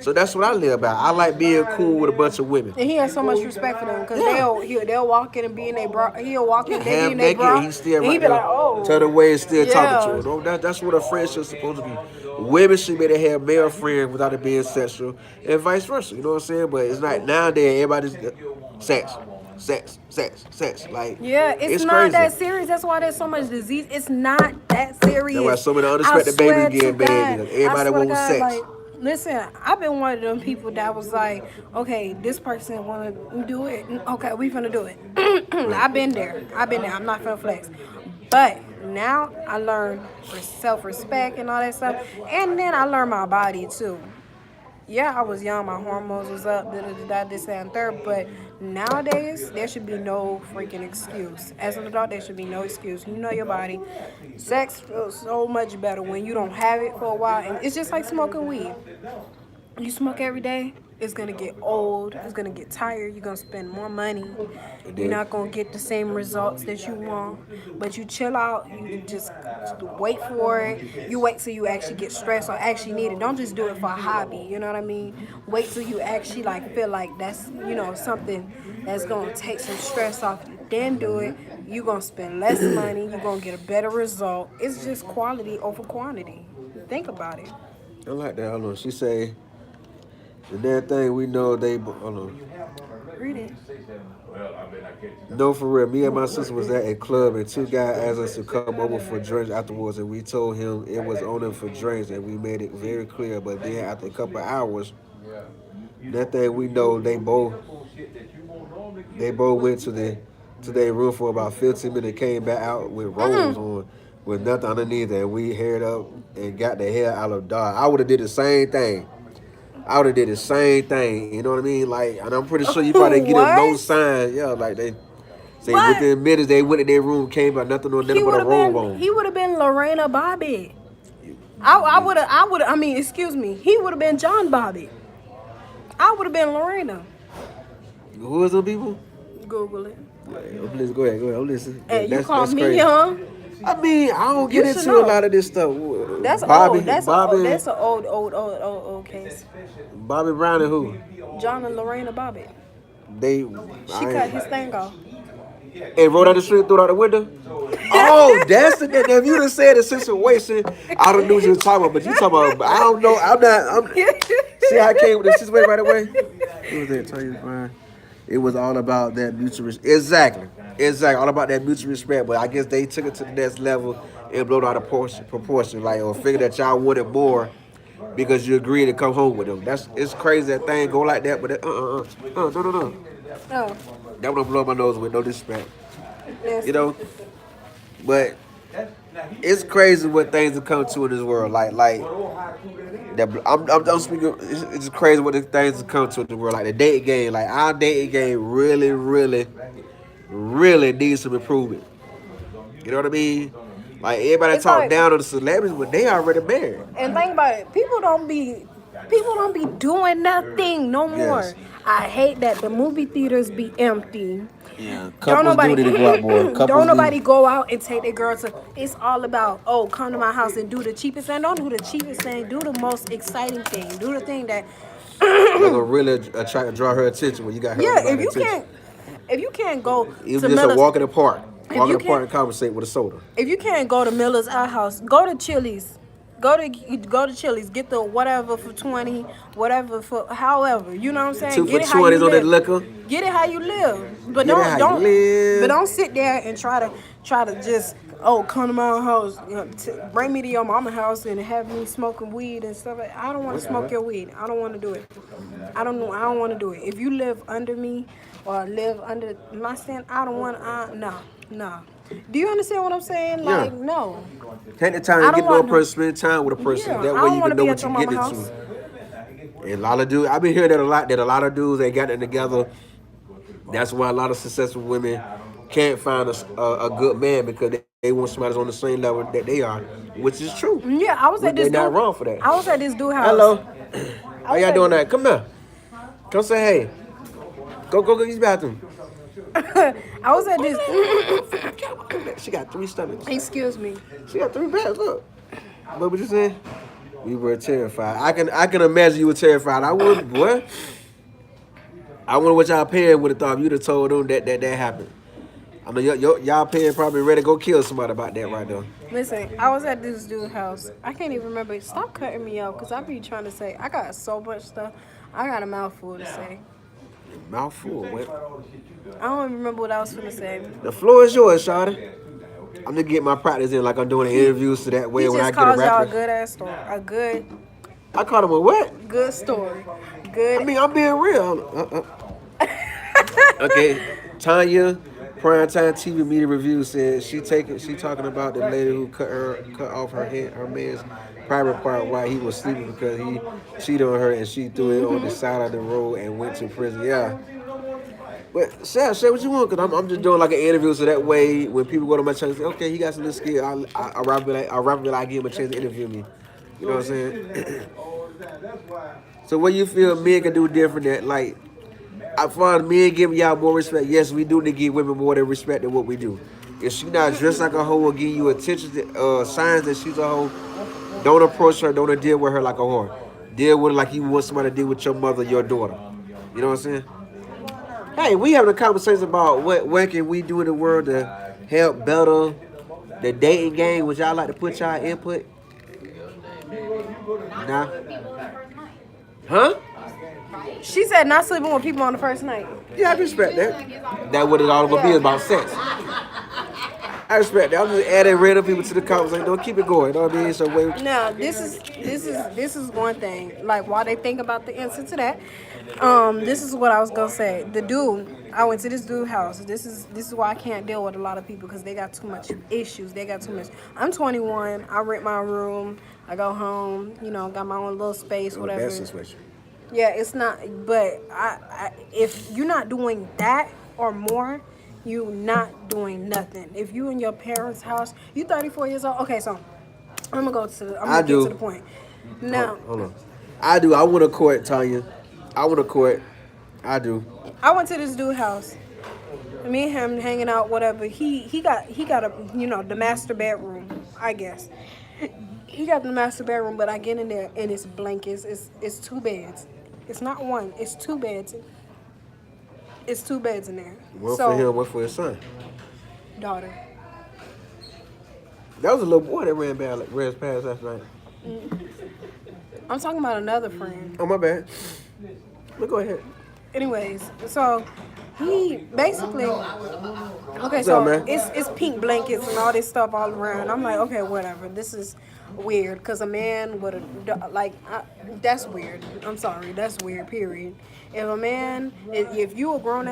So that's what I live by. I like being cool with a bunch of women. And he has so much respect for them because they'll walk in and be in their bra. He'll walk in, they be Half in their naked, bra. and he's still and he right be there. like, oh. Turn away and still Yeah. talking to him. That's what a friendship's supposed to be. Women should be able to have male friends without it being sexual, and vice versa. You know what I'm saying? But it's not nowadays. Everybody's sex. Like Yeah, it's not crazy. that serious. That's why there's so much disease. It's not that serious. That's why so many unexpected I swear babies get to made God. because everybody I swear to wants God, sex. like, listen, I've been one of them people that was like, okay, this person want to do it. Okay, we finna do it. I've been there. I'm not finna flex. But now I learned self-respect and all that stuff. And then I learned my body too. Yeah, I was young, my hormones was up, this, that, and third, but nowadays, there should be no freaking excuse. As an adult, there should be no excuse. You know your body. Sex feels so much better when you don't have it for a while, and it's just like smoking weed. You smoke every day, it's gonna get old, it's gonna get tired, you're gonna spend more money, you're not gonna get the same results that you want. But you chill out, you just wait for it, you wait till you actually get stressed or actually need it. Don't just do it for a hobby, you know what I mean? Wait till you actually like feel like that's, something that's gonna take some stress off you. Then do it, you're gonna spend less money, you're gonna get a better result. It's just quality over quantity. Think about it. I like that. Hold on. She say, the damn thing we know hold on. Read it. Well, I bet I catch you. No, for real. Me and my sister was at a club and two guys asked us to come over for drinks afterwards, and we told him it was on him for drinks, and we made it very clear. But then after a couple of hours, that thing we know they both went to their room for about 15 minutes, came back out with robes on, with nothing underneath, and we haired up and got the hair out of Dodge. I would have did the same thing. You know what I mean? Like, and I'm pretty sure you probably get them no What? sign. Yeah, like they Say What? within minutes they went in their room, came out nothing on nothing but a robe on. He would have been Lorena Bobbitt. I mean, excuse me. He would have been John Bobbitt. I would have been Lorena. Who is those people? Google it. Please go ahead. I'm listening. And you call that's me crazy. young? I mean, I don't You get should into a know. lot of this stuff. That's Bobby, old. That's Bobby, an old case. Bobby Brown and who? John and Lorena Bobbitt. They. She cut his thing off. And rode down the street, threw it out the window. Oh, that's the. If you done said the situation, I don't know what you're talking about. But you talking about. I don't know. I'm not. See how I came with this situation right away. What was that? Tell you, man. It was all about that mutual respect. Exactly. All about that mutual respect. But I guess they took it to the next level and blew it out of proportion. Like, or figured that y'all wanted more because you agreed to come home with them. It's crazy that thing go like that. But no. Oh, That would blow my nose with, no disrespect. yes. You know? But it's crazy what things have come to in this world. Like that. I'm speaking. It's crazy what the things have come to in the world. Like the dating game. Like our dating game really needs some improvement. You know what I mean? Like everybody It's talk like- down on the celebrities, but they already married. And think about it. People don't be doing nothing no more. Yes. I hate that the movie theaters be empty. Yeah, Don't couples nobody do need to go out more. Couples don't nobody need- go out and take their girl to. It's all about come to my house and do the cheapest thing. Don't do the cheapest thing. Do the most exciting thing. Do the thing that. They're gonna really draw her attention when you got her. Yeah, attention. if you can't go Even to just a Miller's, walk in the park. If Walk in you the park can't- and conversate with a soda. if you can't go to Miller's House, go to Chili's. Go to Chili's. Get the whatever for 20, whatever for however. You know what I'm saying? 2 for Get it how you 20s on that live. liquor. Get it how you live. But Get it how don't you live. But don't sit there and try to just come to my house, bring me to your mama's house and have me smoking weed and stuff. I don't want to smoke your weed. I don't want to do it. I don't know. I don't want to do it. If you live under me or live under my stand, I don't want. No. Do you understand what I'm saying? Yeah. Like no. Take the time I to don't get to know a want to- person, spend time with a person. Yeah, That I way don't you wanna can know be what at you're your getting mama's into. And a lot of dudes, I've been hearing that a lot, that a lot of dudes, they got it together. That's why a lot of successful women can't find a good man because they want somebody that's on the same level that they are, which is true. Yeah, I was at this They're dude. not wrong for that. I was at this dude house. Hello. How was y'all at- doing that? Come here. Come say hey. Go use the bathroom. I was at this. She got 3 stomachs. Excuse me. She got 3 bags. Look. What you saying? We were terrified. I can imagine you were terrified. I would, boy. I wonder what y'all parents would have thought if you'd have told them that happened. I know y'all parents probably ready to go kill somebody about that right now. Listen, I was at this dude's house. I can't even remember. Stop cutting me off because I be trying to say. I got so much stuff. I got a mouthful to say. Mouthful. What? I don't even remember what I was gonna say. The floor is yours, Shawty. I'm just getting my practice in like I'm doing the interviews so that way He when I just get a calls y'all a rapper. good ass story. A I called him a what? good story. Good. I mean, I'm being real. Okay, Tanya, Primetime TV Media Review said she talking about the lady who cut off her man's private part while he was sleeping because he cheated on her and she threw it on the side of the road and went to prison. Yeah. But say what you want, because I'm just doing like an interview so that way when people go to my channel, say, okay, he got some little skill, I'll rather I give him a chance to interview me. You know what I'm saying? So what you feel men can do different that, like, I find men giving y'all more respect. Yes, we do need to give women more than respect than what we do. If she not dressed like a hoe or giving you attention, signs that she's a hoe, don't approach her, don't deal with her like a whore. Deal with her like you want somebody to deal with your mother, your daughter. You know what I'm saying? Hey, we having a conversation about what can we do in the world to help better the dating game. Would y'all like to put y'all input? Nah. Huh? She said not sleeping with people on the first night. Yeah, I respect that. That's what it all gonna be about, sex. I respect that. I'm just adding random people to the conversation. Don't keep it going. You know what I mean? So wait. Now this is one thing. Like while they think about the answer to that, this is what I was gonna say. The dude, I went to this dude's house. This is why I can't deal with a lot of people because they got too much issues. They got too much. I'm 21. I rent my room. I go home. You know, got my own little space, whatever. That's situation. Yeah, it's not. But I if you're not doing that or more, you not doing nothing. If you in your parents' house, you 34 years old. Okay, so I'm I gonna get to the do. point. Now, Hold on. I do. I want to court, Tanya. I want to court. I do. I went to this dude's house. Me and him hanging out, whatever. He got a the master bedroom, I guess. He got the master bedroom, but I get in there and it's blankets. It's two beds. It's not one. It's two beds. It's two beds in there. One for So him, one for his son. daughter. That was a little boy that ran past last night. I'm talking about another friend. Oh, my bad. But go ahead. Anyways, so he basically What's so up, man? it's pink blankets and all this stuff all around. I'm like, okay, whatever. This is weird because a man would that's weird. I'm sorry, that's weird. Period. If a man, if you a grown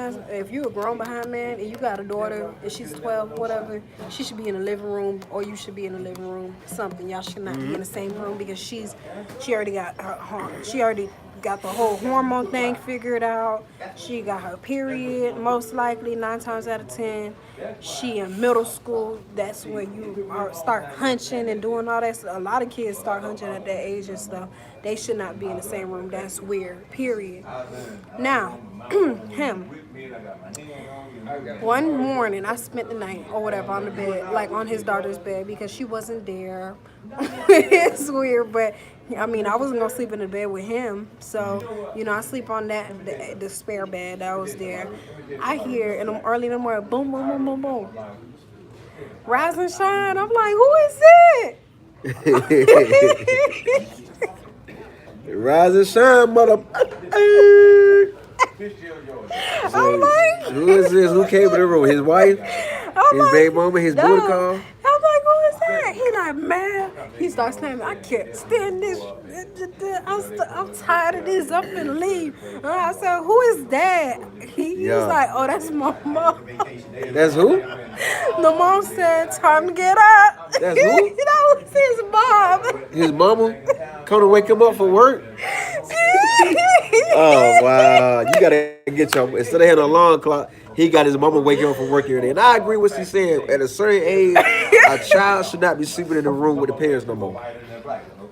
behind man and you got a daughter and she's 12, whatever, she should be in the living room or you should be in the living room. Something y'all should not be in the same room because she already got the whole hormone thing figured out. She got her period, most likely 9 times out of 10. She in middle school. That's when you start hunching and doing all that. A lot of kids start hunching at that age and stuff. They should not be in the same room. That's weird. Period. Now, him. One morning, I spent the night or whatever on the bed, like on his daughter's bed, because she wasn't there. It's weird, but I mean, I wasn't gonna sleep in the bed with him, so I sleep on the spare bed that was there. I hear early in the morning, boom, boom, boom, boom, boom, rise and shine. I'm like, who is it? Rise and shine, mother. I'm like, Who is this? Who came in the room? His wife? His baby mama? His booty call? I'm like, who is that? He like, man. He starts saying, I can't stand this. I'm tired of this. I'm finna leave. And I said, who is that? He was like, oh, that's my mom. That's who? The mom said, time to get up. That's who? That was his mom. His mama? Come to wake him up for work? Oh, wow. You got to get instead of having an alarm clock, he got his mama waking up from work every day. And I agree with what she said. At a certain age, a child should not be sleeping in the room with the parents no more.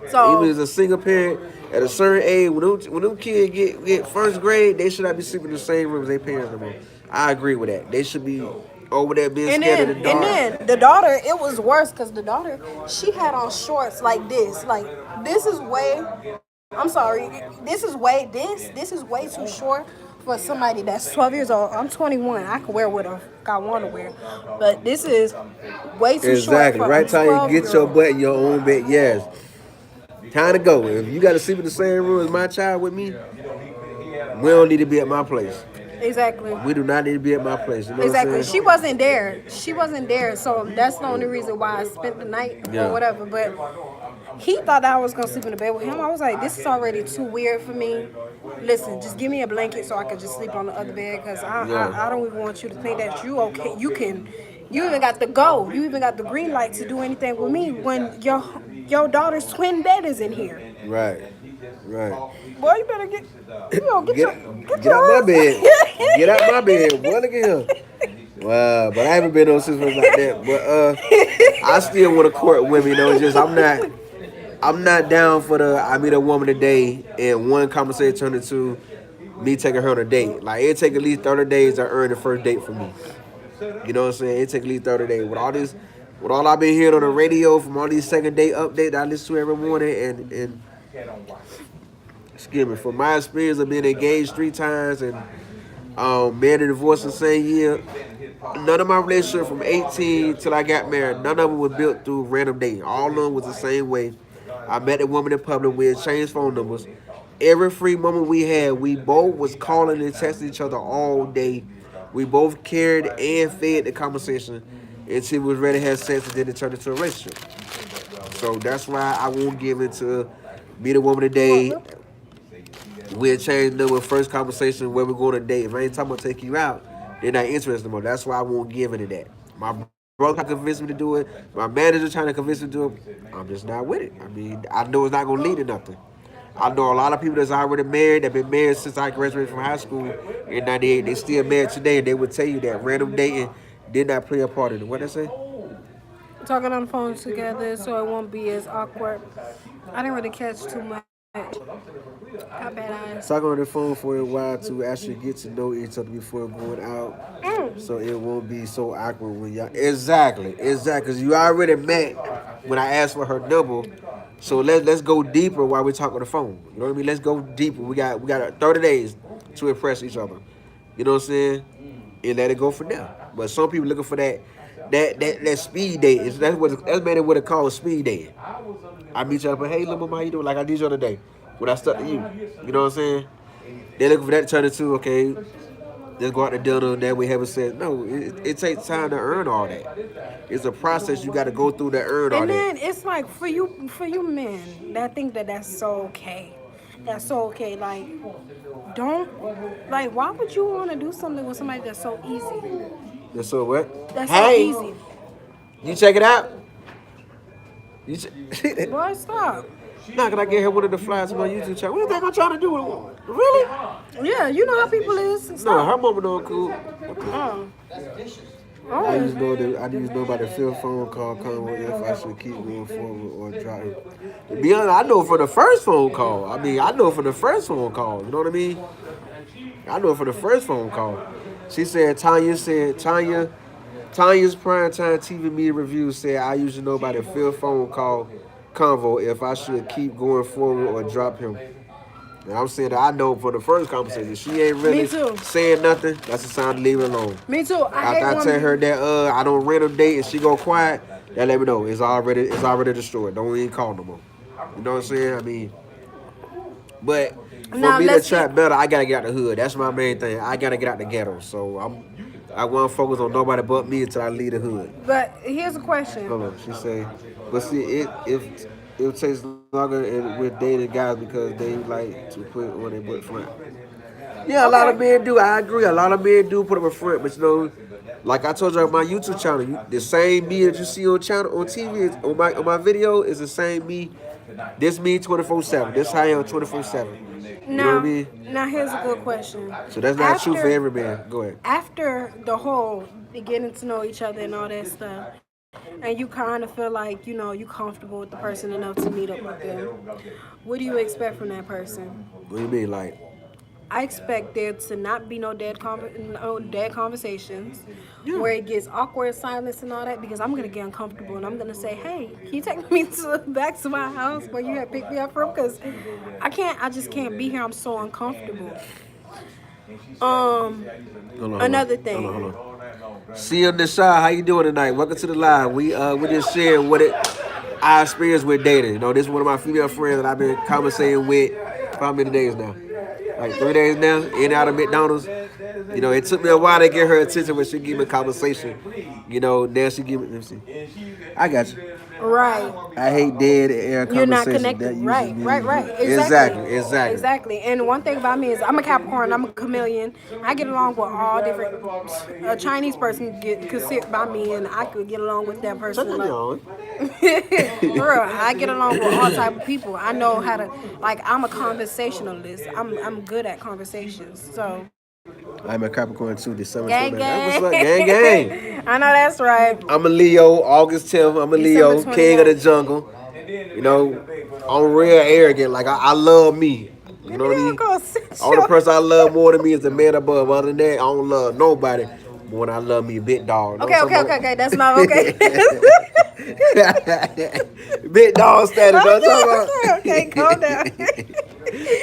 So, Even as a single parent, at a certain age, when them kids get first grade, they should not be sleeping in the same room as their parents no more. I agree with that. They should be over there being scared of the dark. And then the daughter, it was worse because the daughter, she had on shorts like this. Like, this is way too short for somebody that's 12 years old. I'm 21. I can wear whatever I want to wear. But this is way too short. Exactly. For Right time you get your 12-year-old. butt in your own bed. Yes. Time to go. If you got to sleep in the same room as my child with me, we don't need to be at my place. Exactly. We do not need to be at my place. You know Exactly. what I'm saying? She wasn't there. So that's the only reason why I spent the night or whatever. But he thought that I was going to sleep in the bed with him. I was like, this is already too weird for me. Listen, just give me a blanket so I can just sleep on the other bed because I don't even want you to think that you okay. You even got the go. You even got the green light to do anything with me when your daughter's twin bed is in here. Right. Boy, you better get out my bed. Get out my bed. Boy, look at him. Wow, but I haven't been on since like that. But I still want to court women. It's just I'm not down for I meet a woman today and one conversation turned into me taking her on a date. Like it take at least 30 days to earn the first date for me. You know what I'm saying? It take at least 30 days. With all I've been hearing on the radio from all these second date updates I listen to every morning and excuse me, from my experience of being engaged 3 times and married and divorced the same year, none of my relationships from 18 till I got married, none of them was built through random dating. All of them was the same way. I met a woman in public, we had changed phone numbers. Every free moment we had, we both was calling and texting each other all day. We both carried and fed the conversation until we was ready to have sex and then it turned into a relationship. So that's why I won't give into meet a woman today. We'll change the first conversation where we're going to date. If I ain't talking about take you out, they're not interested anymore. That's why I won't give into that. My brother trying to convince me to do it. My manager trying to convince me to do it. I'm just not with it. I mean, I know it's not going to lead to nothing. I know a lot of people that's already married, that been married since I graduated from high school in '98. They still married today, and they would tell you that random dating did not play a part in it. What they say? Talking on the phone together so it won't be as awkward. I didn't really catch too much. Got bad eyes. Talking on the phone for a while to actually get to know each other before going out, so it won't be so awkward when y'all. Exactly. Because you already met when I asked for her number. So let's go deeper while we talk on the phone. You know what I mean? Let's go deeper. We got 30 days to impress each other. You know what I'm saying? And let it go from there. But some people looking for that speed date. That's mainly what it called speed dating. I meet you up and hey, little mama, how you doing? Like I did you the other day when I stuck to you. You know what I'm saying? They looking for that to turn into okay. Let's go out to dinner. That we haven't said no. It takes time to earn all that. It's a process you got to go through to earn all And that. then it's like for you men that think that that's so okay. That's so okay. Like, don't like. Why would you want to do something with somebody that's so easy? That's so what? That's Hey, so easy. you check it out. You check. Boy, stop. Now can I get her one of the flyers on my YouTube channel? What do you think I'm trying to do? Really? Yeah, you know how people is. No, Stop. her mama don't cool. Oh. I used to know about the fifth phone call convo if I should keep going forward or drop it. To be honest, I know for the first phone call. I know for the first phone call. You know what I mean? I know for the first phone call. She said, Tanya's primetime TV media review said I usually know about the fifth phone call convo if I should keep going forward or drop him. And I'm saying that I know for the first conversation, she ain't really Me too. saying nothing. That's a sign to leave it alone. Me too. After I tell her that I don't random date and she go quiet, that let me know it's already destroyed. Don't even call no more. You know what I'm saying? I mean, but for Now, me to let's trap get- better, I gotta get out the hood. That's my main thing. I gotta get out the ghetto. So I want to focus on nobody but me until I leave the hood. But here's a question. Hold on, she say, but see, it takes longer with dating guys because they like to put on their butt front. Yeah, a lot of men do. I agree. A lot of men do put up a front, but you know, like I told you on my YouTube channel, the same me that you see on TV, on my video is the same me. This me 24/7. This how I am 24/7. You know what I mean? Now here's a good question. So that's not true for every man. Go ahead. After the whole getting to know each other and all that stuff, and you kind of feel like, you know, you comfortable with the person enough to meet up with them, what do you expect from that person? What do you mean, like? I expect there to not be no dead conversations where it gets awkward silence and all that, because I'm gonna get uncomfortable and I'm gonna say, hey, can you take me back to my house where you had picked me up from? Because I just can't be here. I'm so uncomfortable. Another thing. Hold on. See you, Nishad. How you doing tonight? Welcome to the live. We just sharing our experience with dating. You know, this is one of my female friends that I've been conversating with for how many days now? Like 3 days now, in and out of McDonald's. You know, it took me a while to get her attention when she gave me a conversation. You know, now she give me, let me see. I got you. Right. I hate dead air conversations. You're not connected. Right. Exactly. And one thing about me is I'm a Capricorn. I'm a chameleon. I get along with all different. A Chinese person could sit by me, and I could get along with that person. Turn me on. For real, I get along with all type of people. I know how to, like, I'm a conversationalist. I'm good at conversations. So. I'm a Capricorn too. December 29th. Gang. What's up? Gang. I know that's right. I'm a Leo. August 10th. I'm a Leo. December King of the jungle. You know, I'm real arrogant. Like I love me. You know what I mean? Only person I love more than me is the man above. Other than that, I don't love nobody more than I love me, Big Dog. Okay. That's not okay. Big Dog status. I'm talking about. Okay, calm down.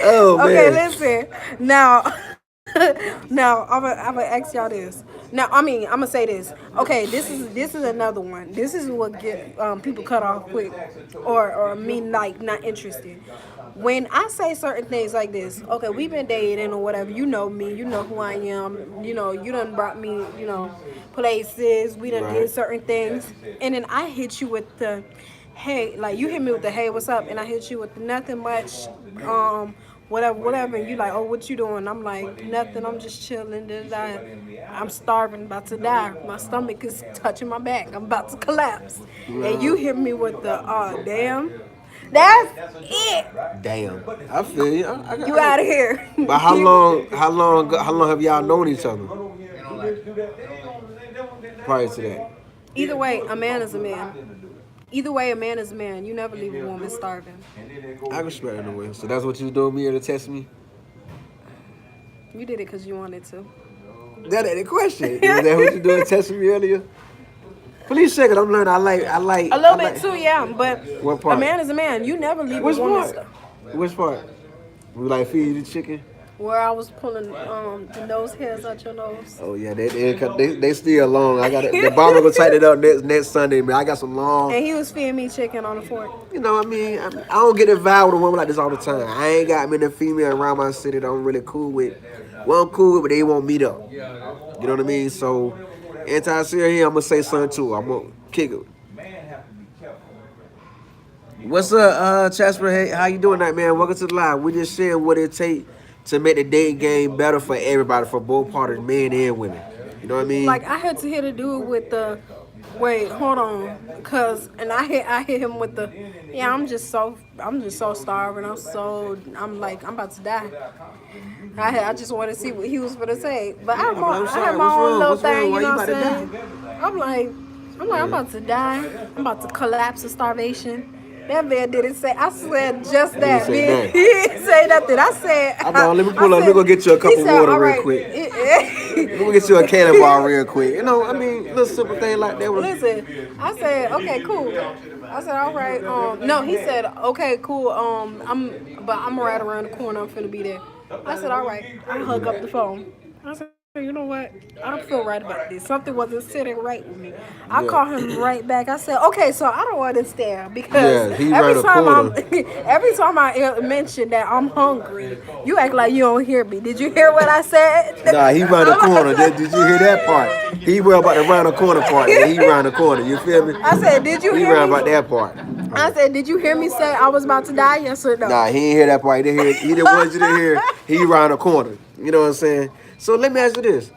Oh man. Okay, listen. Now I'm gonna ask y'all this. Now, I'm gonna say this. Okay, this is another one. This is what get people cut off quick, or me like not interested. When I say certain things like this, okay, we've been dating or whatever. You know me. You know who I am. You know, you done brought me, places. We done did certain things, and then I hit you with the, hey, like you hit me with the hey, what's up, and I hit you with the nothing much, whatever, and you like, oh, what you doing? I'm like, nothing, I'm just chilling. I'm starving, about to die. My stomach is touching my back. I'm about to collapse. And you hit me with the, damn. That's it. Damn. I feel you. You out of here. But how long have y'all known each other prior to that? Either way, a man is a man. Either way, a man is a man. You never leave a woman starving. I respect it in a way. So that's what you was doing me here to test me? You did it because you wanted to. That ain't the question. Is that what you doing testing me earlier? Please check it. I'm learning. I like. A little bit too, yeah. But What part? a man is a man. You never leave Which a woman part? starving. Which part? We like feed you the chicken? Where I was pulling the nose hairs out your nose. Oh yeah, they still long. I got the bomber gonna tighten it up next Sunday, man. I got some long. And he was feeding me chicken on the fork. You know what I mean? I don't get involved with a woman like this all the time. I ain't got many females around my city that I'm really cool with. Well, I'm cool with, but they won't meet up. You know what I mean? So, anti-serial here, I'm gonna say something too. I'm gonna kick it. What's up, Chasper? Hey, how you doing tonight, man? Welcome to the live. We just sharing what it take to make the dating game better for everybody, for both parties, men and women. You know what I mean? Like I had to hit a dude with the, wait, hold on, and I hit him with the, yeah, I'm just so starving. I'm like, I'm about to die. I just want to see what he was gonna say, but I had my own little thing, you know what I'm saying? I'm like, I'm about to die. I'm about to collapse of starvation. That man didn't say. I said just that, man. He didn't say nothing. I said. Let me pull up. Let me go get you a cup of water real quick. Let me get you a cannonball real quick. You know, I mean, little simple thing like that. Listen, I said, okay, cool. I said, all right. No, he said, okay, cool. I'm right around the corner. I'm finna be there. I said, all right. I hung up the phone. I said, you know what? I don't feel right about this. Something wasn't sitting right with me. I called him right back. I said, okay, so I don't understand because every time I mention that I'm hungry, you act like you don't hear me. Did you hear what I said? Nah, he round the corner. Did you hear that part? He worried about the round the corner part. And he round the corner. You feel me? I said, did you hear me? He round about that part. I said, did you hear me say I was about to die? Yes or no? Nah, he ain't hear that part. He didn't want you to hear. He round the corner. You know what I'm saying? So let me ask you this.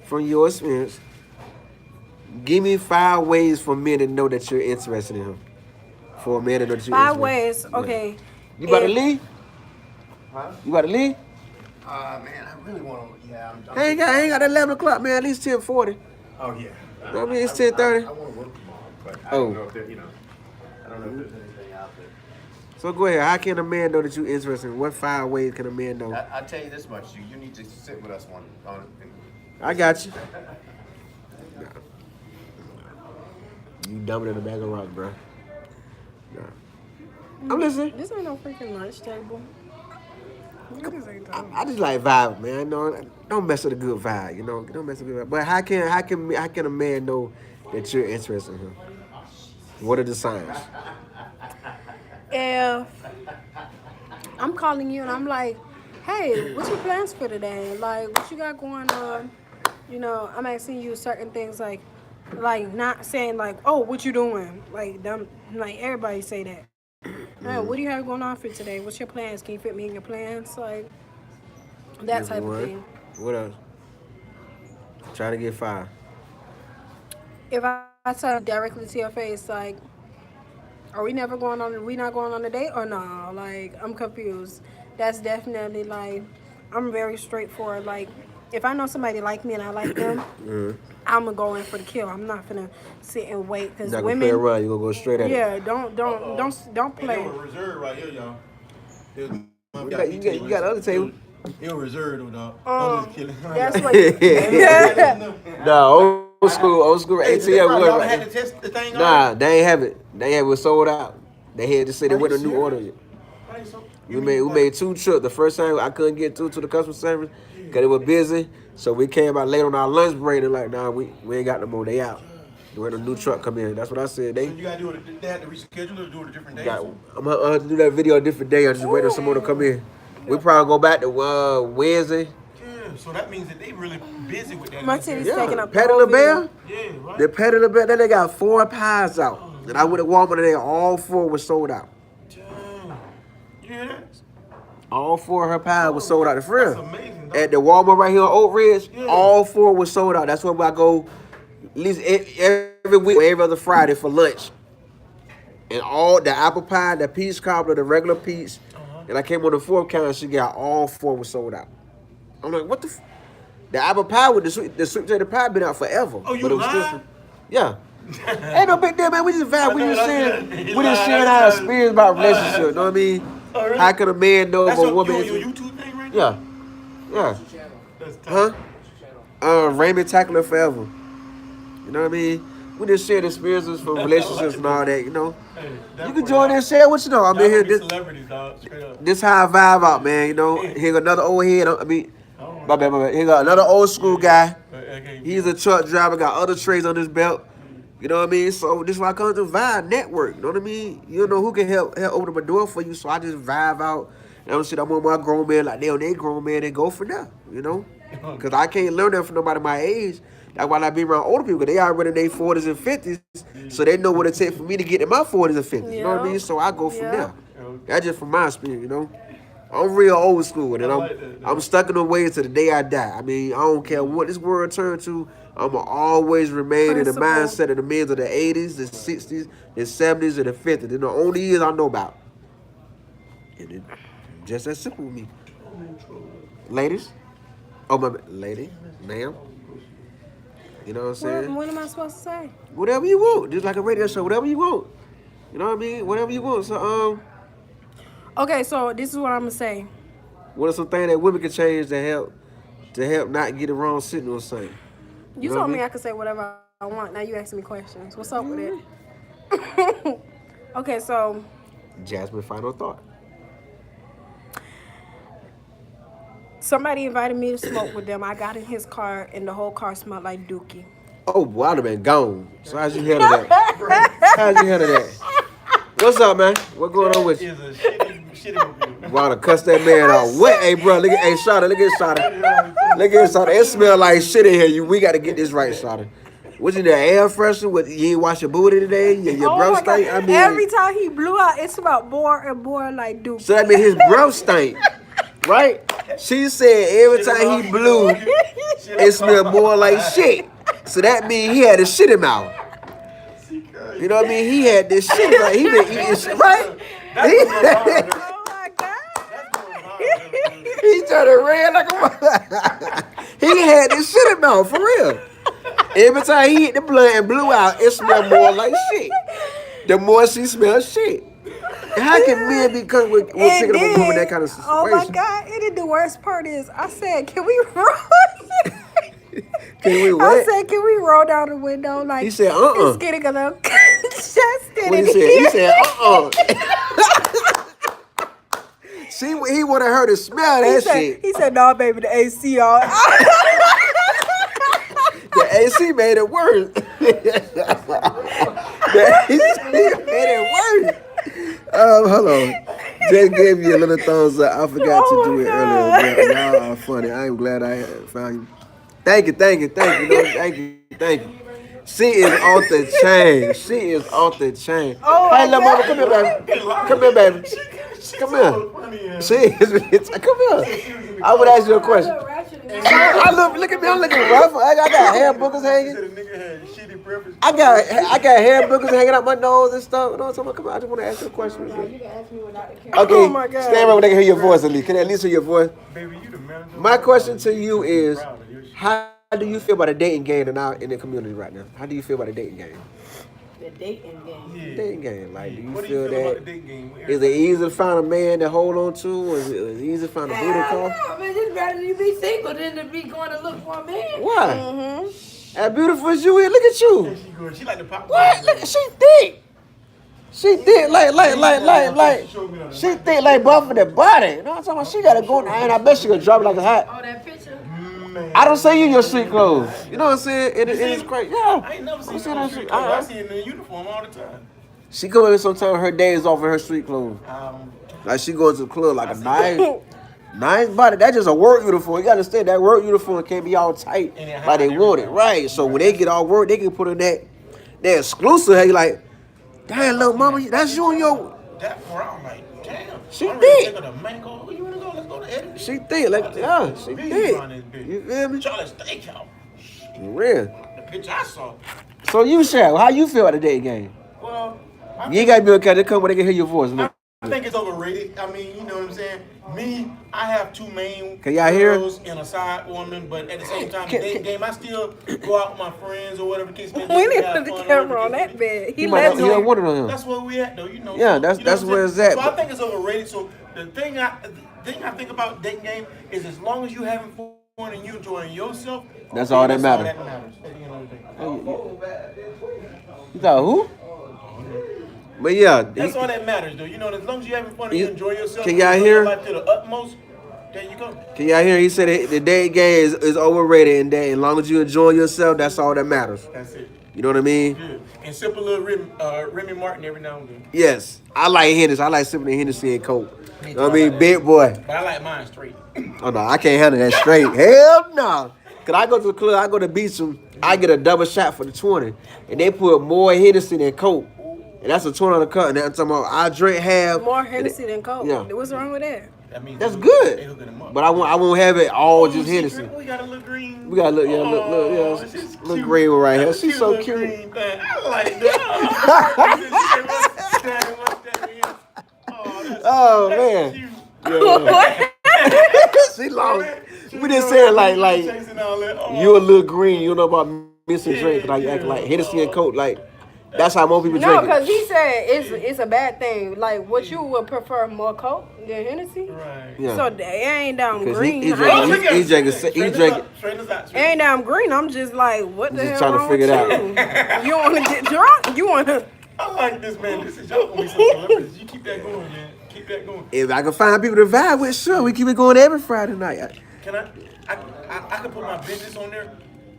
From your experience, give me 5 ways for men to know that you're interested in him. For a man to know that you're 5 interested. ways, okay. You about to leave? Huh? You about to leave? Man, I really want to. Yeah, I'm I ain't got 11 o'clock, man. At least 10:40. Oh yeah. I mean, it's 10:30. I want to work tomorrow, but I don't know if there, I don't know if there's anything out there. So go ahead. How can a man know that you're interested? What 5 ways can a man know? I'll tell you this much: you need to sit with us one. I got you. You dumber than a bag of rock, bro. Nah. I'm listening. This ain't no freaking lunch table. I just like vibe, man. You know, don't mess with a good vibe. You know, don't mess with a good vibe. But how can a man know that you're interested in him? What are the signs? If I'm calling you and I'm like, hey, what's your plans for today? Like, what you got going on? You know, I'm asking you certain things like not saying like, oh, what you doing? Like them, like everybody say that. Hey, what do you have going on for today? What's your plans? Can you fit me in your plans? Like that type of thing. What else? Try to get 5. If I tell you directly to your face, like, are we not going on a date or no? Like, I'm confused. That's definitely like, I'm very straightforward. Like, if I know somebody like me and I like them, I'm gonna go in for the kill. I'm not gonna sit and wait because women. Play around. You gonna go straight at it. Yeah, don't play. It was reserved right here, y'all. You got other table. It was reserved, though. I'm just kidding. That's what. No, old school ATL Y'all was had right. to test the thing. Nah, they ain't have it. It was sold out. They had to say they went a new order. We made 2 trips. The first time I couldn't get through to the customer service because it was busy. So we came out late on our lunch break and like, nah, we ain't got no more. They out. When a new truck come in. That's what I said. So you gotta do it. They had to reschedule it or do it a different day. I'm gonna do that video a different day. I'm just waiting for someone to come in. We probably go back to Wednesday. Yeah, so that means that they really busy with that. My titty's taking up. Patty LaBelle. Yeah, right. The Patty LaBelle. Then they got 4 pies out. And I went to Walmart today. All 4 was sold out. Damn. You hear that? All 4 of her pies was sold out. For real. That's amazing, dog. At the Walmart right here on Oak Ridge, Yeah. all 4 was sold out. That's where I go at least every week or every other Friday for lunch. And all the apple pie, the peach cobbler, the regular peach, and I came on the fourth counter, she got all 4 was sold out. I'm like, what the the apple pie with the sweet potato pie been out forever. Oh, you but it was lying? still, yeah. Ain't no big deal, man. We just vibe. We just sharing our experience about relationships. You know what I mean? Oh, really? How can a man know if That's a woman your is? YouTube thing right now? Yeah. That's tough. Huh? Raymond Tackler Forever. You know what I mean? We just share the experiences from relationships and all that, you know. Hey, You can join and share what you know. I mean, here, this, celebrities, dog. Straight up. this how I vibe out, man. You know, here another old head. I mean, my bad. Here got another old school guy. He's a truck driver, got other trades on his belt. You know what I mean? So this is why I come to vibe network. You know what I mean? You don't know who can help open up a door for you. So I just vibe out. And I'm shit. I'm on my grown man like they on their grown man and go for now. You know? Because I can't learn that from nobody my age. That's why I be around older people. They already in their 40s and 50s. So they know what it takes for me to get in my 40s and 50s. You know what I mean? So I go from there. That's just from my experience, you know? I'm real old school, and I'm stuck in the ways to the day I die. I mean, I don't care what this world turns to. I'ma always remain in the mindset of the men of the 80s, the 60s, the 70s, and the 50s. They're the only years I know about. And it just that simple with me. Ladies, lady, ma'am. You know what I'm saying? What am I supposed to say? Whatever you want, just like a radio show. Whatever you want. You know what I mean? Whatever you want. So Okay, so this is what I'm gonna say. what are some things that women can change to help not get the wrong signal or something? You know told what I me mean? I could say whatever I want. Now you asking me questions. What's up with it? Okay, so Jasmine, final thought. somebody invited me to smoke with them. I got in his car, and the whole car smelled like Dookie. Oh, boy, I'd have been gone. So how'd you handle that? How'd you handle that? What's up, man? What going on with you? It's a shitty review. Wow, to cuss that man out. What? Hey, bro, look at, hey, Shawty, look at Shawty. Look at Shawty. It smell like shit in here. We got to get this right, Shawty. What's in the air freshener? What, you ain't wash your booty today? Your breath my God. stink? I mean, Every time he blew out, it smelled more and more like Dookie. so that means his breath stink, right? She said every time he blew, it smelled more like shit. So that means he had a shit him out. You know what I mean? He had this shit, like he been eating shit, right? Oh my God. He turned red like a he had this shit in his mouth, for real. Every time he hit the blunt and blew out, it smelled more like shit. The more she smells shit. And how can men be with thinking of a woman that kind of situation? Oh my God. And then the worst part is, I said, can we roll? Can we I what? said, can we roll down the window? Like, He said, it's getting a little congested What in he said? here. He said, See, he wanted her to smell that shit. He said, no, baby, the AC on. The AC made it worse. The AC made it worse. Hold on. Just gave you a little thumbs up. I forgot to do it earlier. But y'all are funny. I'm glad I found you. Thank you. No, thank you. She is off the chain. She is off the chain. Hey, little mama, come here, baby. Come here, baby. Come here. She is. Come here. I would ask you a question. Look at me. I'm looking rough. I got hair boogers hanging. I got hair boogers hanging out my nose and stuff. You know what I'm talking about? Come on, I just want to ask you a question. You can ask me without the camera. Okay, Oh my God. stand right where they can hear your voice at least. Can they at least hear your voice? My question to you is, how do you feel about the dating game in the community right now? How do you feel about the dating game? The dating game. Dating game, like, do you What do feel you feel about that? the dating game? Is it easy to find a man to hold on to, or is it easy to find a booty call? I mean, it's better you be single than to be going to look for a man. Why? As beautiful as you is, look at you. She good. She like the pop. What? Look, she thick. She thick like she thick like buff in the body. You know what I'm talking about? She gotta go, and I bet she gonna drop it like a hat. Oh, that picture? I don't see you in your street clothes. You know what I'm saying? It is crazy. Yeah. I ain't never seen I'm saying her in that street shit. clothes. I see her in uniform all the time. She come in sometimes her days off in her street clothes. Like she goes to the club like a nice body. That's just a work uniform. You gotta understand that work uniform can't be all tight like they want it, right? So when they get all work, they can put in that exclusive. Hey, like, damn, little mama, that's you and your. That for I'm like, damn. She I'm ready to thick. take her to Mango. Where you wanna go? Let's go to Eddie. She thick, like yeah, she thick. You feel me? Charlie's Steakhouse. For real. The picture I saw. So you, Shaq, how you feel about the dating game? Well, You ain't gotta be on camera. Just come where they can hear your voice. Look. I think it's overrated. I mean, you know what I'm saying? Me, I have two main Can y'all hear? girls and a side woman, but at the same time, the dating game, I still go out with my friends or whatever the case may be. We need to have put the fun, camera whatever on the that case bed. He might let not- he don't him. want it on him. That's where we at, though. You know. Yeah, so, that's- you know that's what where I'm it's saying? at, So I but- think it's overrated. So the thing I think about dating game is as long as you having fun and you enjoying yourself. That's all that matters. That's all that matters. At the end of the day. You thought who? But yeah, That's all that matters, though. You know, as long as you having fun and you enjoy yourself, Can y'all enjoy hear? your life to the utmost. There you go. can y'all hear? He said the date game is overrated, and that as long as you enjoy yourself, that's all that matters. That's it. You know what I mean? Good. And sip a little Remy Martin every now and then. Yes, I like Hennessy. I like sipping Hennessy and Coke. You know what I mean, big boy. But I like mine straight. Oh no, I can't handle that straight. Hell no. Cause I go to the club, I go to Beecham, I get a double shot for the 20, and they put more Hennessy than Coke, and that's a 20 on the cut. And I'm talking about I drink half. More Hennessy than Coke. Yeah. What's wrong with that? That means That's they good. hooking them up. But I won't have it all just she Hennessy. drink- We got a little green. We got a little, yeah, Oh, look, she's little cute. green one right here. That's a She's so little cute. green thing. I like that. Oh man. Cute. Yeah. She lost. We just saying like Chasing all that. Oh, you a little green. You know about missing drink. Like you act like Hennessy and Coke. Like that's how most people No, drink because it. he said it's a bad thing. Like, what you would prefer more Coke than Hennessy? Right. Yeah. So they ain't down 'Cause green. he I drinking- ain't- he drinking- Straight as that. ain't down green. I'm just like, what the Just hell trying to wrong figure with it you? You want to get drunk? You want to? I like this, man. This is y'all gonna be some celebrities. You keep that going, man. Keep that going. If I can find people to vibe with, sure, we keep it going every Friday night. Can I can put my business on there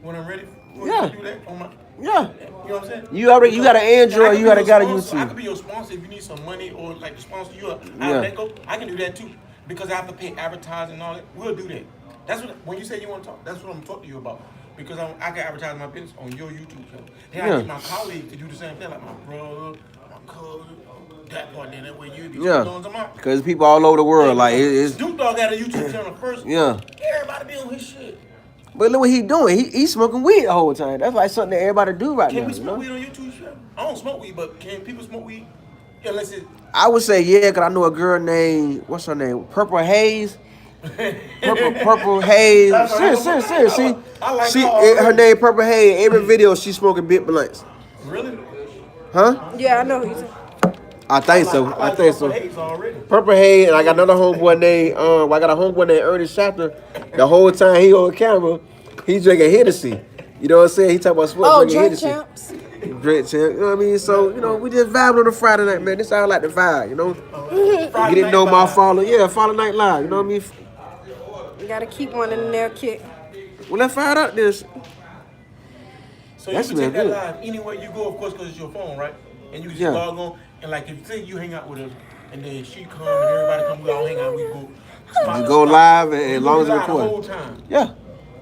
when I'm ready for Yeah. you to do that on my. Yeah. You know what I'm saying? You got an Android, you already got a YouTube. I could be your sponsor if you need some money or like to sponsor you. Yeah. I can do that too because I have to pay advertising and all that. We'll do that. That's what when you say you want to talk. That's what I'm talking to you about because I can advertise my business on your YouTube channel. Then Yeah. I get my colleagues to do the same thing, like my brother, my cousin, that part. Then that way you be Yeah. doing something. Because people all over the world, like it's Snoop Dogg got a YouTube channel first. yeah. Everybody be on his shit. But look what he doing. He smoking weed the whole time. That's like something that everybody do right Can now. we You smoke know? weed on YouTube? Channel? I don't smoke weed, but can people smoke weed? Unless it. I would say yeah, cause I know a girl named what's her name? Purple Haze. Purple Haze. That's right. Serious. She, I like she her already. her name Purple Haze. Every video she smoking big blunts. Really? Huh? Yeah, I know who you. I think so. I like think so. Purple Haze already. Purple Haze, and I got another homeboy named I got a homeboy named Ernest Shafter. The whole time he on camera, he drinking Hennessy. You know what I'm saying? He talking about sports Oh, drinking drink Hennessy. champs. Drink champ. You know what I mean? So, you know, we just vibing on a Friday night, man. This how I like to vibe, you know? Friday You didn't night know my vibe. follow. Yeah, Follow Night Live. You know what I mean? You gotta keep one in there, kid. Well, let's fire up this. So That's you can take that good. live anywhere you go, of course, because it's your phone, right? And you can just Yeah. log on and like if say you hang out with her, and then she come and everybody come, we all hang out, we go. spot You to go spot. live and We as go long as it's live the whole recorded. time. Yeah.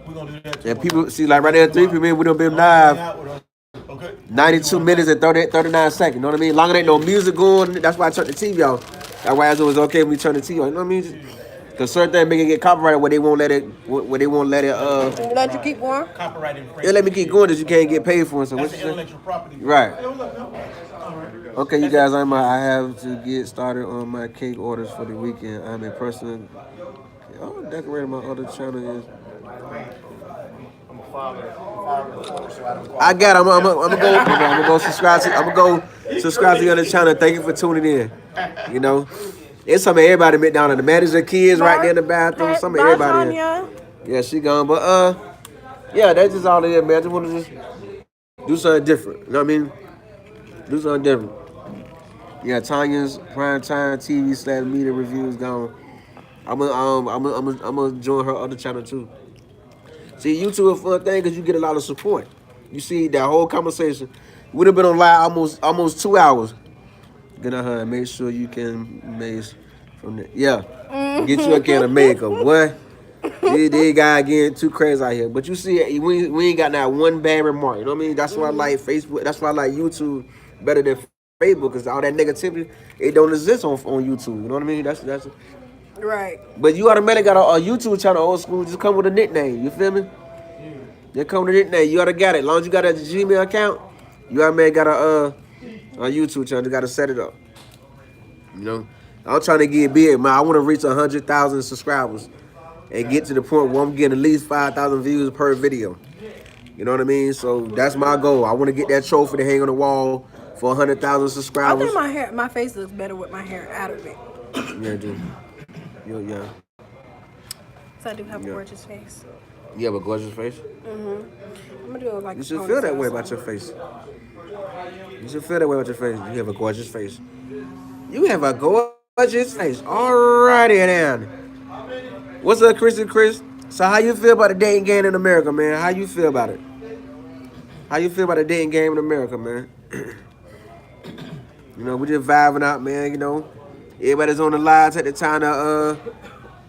We're gonna do that too. And people, see, like right there, 3 people, we done been Hang live out with her. Okay. 92 minutes and 39 seconds. You know what I mean? Long as ain't no music going, that's why I turned the TV off. That's why it was okay when we turn the TV on. You know what I mean? Because certain things make it get copyrighted where they won't let it, Let you keep going. Copyright infringement. they let me keep going because you can't get paid for it. So That's what the you say? intellectual property. Right. Hey, what's up, man? All right. Okay, you guys, I have to get started on my cake orders for the weekend. I'm a person. Oh, decorating my other channel is. I got. I'm gonna go subscribe to. I'm gonna go subscribe to your other channel. Thank you for tuning in. You know, it's some of everybody met down there. The manager, kids, right there in the bathroom. Some of Bye, everybody. In. Tanya. Yeah, she gone. But yeah, that's just all it is, man. I just want to just do something different. You know what I mean? Do something different. Yeah, Tanya's primetime TV / media reviews gone. I'm gonna join her other channel too. See, YouTube a fun thing because you get a lot of support. You see that whole conversation. We'd have been on live almost 2 hours. Get on her and make sure you can maze from the get you a can of makeup. What? These guys getting too crazy out here. But you see, we ain't got not one bad remark. You know what I mean? That's why I like Facebook. That's why I like YouTube better than Facebook because all that negativity it don't exist on YouTube. You know what I mean? That's Right. But you automatically got a YouTube channel, old school. Just come with a nickname. You feel me? Just come with a nickname. You gotta got it. As long as you got a Gmail account, you automatically got On YouTube channel, you gotta set it up. You know, I'm trying to get big, man. I want to reach 100,000 subscribers and get to the point where I'm getting at least 5,000 views per video. You know what I mean? So that's my goal. I want to get that trophy to hang on the wall for 100,000 I subscribers. think my face looks better with my hair out of it. Yeah, dude. Yeah. So I do have a gorgeous face. You have a gorgeous face. I'm gonna do it like You a should feel that ponytail way or about your something. face. You should feel that way about your face. You have a gorgeous face. You have a gorgeous face. Alrighty then. What's up, Chris? So how you feel about the dating game in America, man? How you feel about it? How you feel about the dating game in America, man? You know, we just vibing out, man. You know, everybody's on the line. Take the time to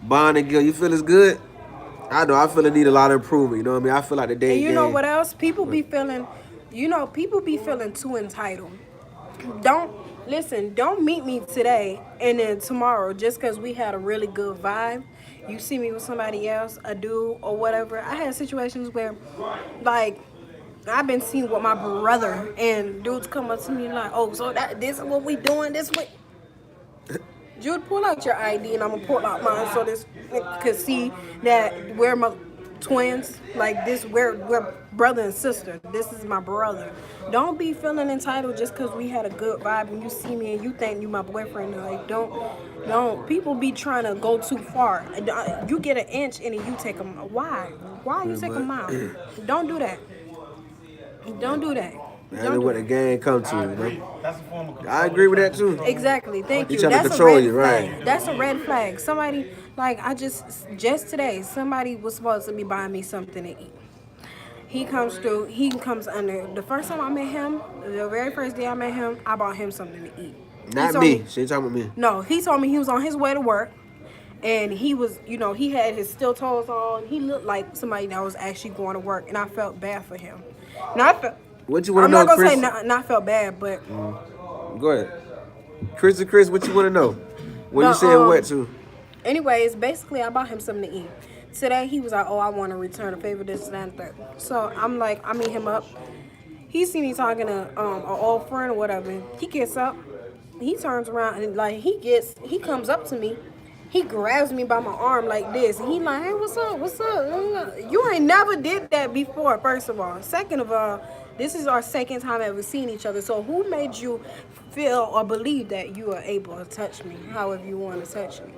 bond and girl. You feel it's good? I know. I feel it need a lot of improvement. You know what I mean? I feel like the dating And you game. know what else? People be feeling too entitled. Don't meet me today and then tomorrow just because we had a really good vibe. You see me with somebody else, a dude or whatever. I had situations where, like, I've been seen with my brother and dudes come up to me like, oh, so this is what we doing this week. Jude, pull out your ID and I'm gonna pull out mine so this could see that we're my twins. Like this, we're brother and sister. This is my brother. Don't be feeling entitled just because we had a good vibe and you see me and you think you my boyfriend. Like don't. People be trying to go too far. You get an inch and then you take a mile. Why? Why you take a mile? Don't do that. Don't do that. That's what the game come to, you know? That's a form of control. I agree with that too. Exactly. Thank He you. trying to That's control a red you, flag. right. That's a red flag. Somebody, like, just today, somebody was supposed to be buying me something to eat. He comes under. The first time I met him, the very first day I met him, I bought him something to eat. Not me. She ain't talking about me. No, he told me he was on his way to work. And he was, he had his steel toes on. He looked like somebody that was actually going to work. And I felt bad for him. And I felt... What you want I'm to know, not gonna Chris? say not felt bad, but Go ahead. Chris, what you want to know? What you saying what to? anyways, basically I bought him something to eat. Today he was like, oh, I want to return a favor, this and that and that. So I'm like, I meet him up. He see me talking to an old friend or whatever. He gets up, he turns around and like he comes up to me. He grabs me by my arm like this. And he like, hey, what's up? You ain't never did that before, first of all. Second of all, this is our second time ever seeing each other. So who made you feel or believe that you are able to touch me however you want to touch me?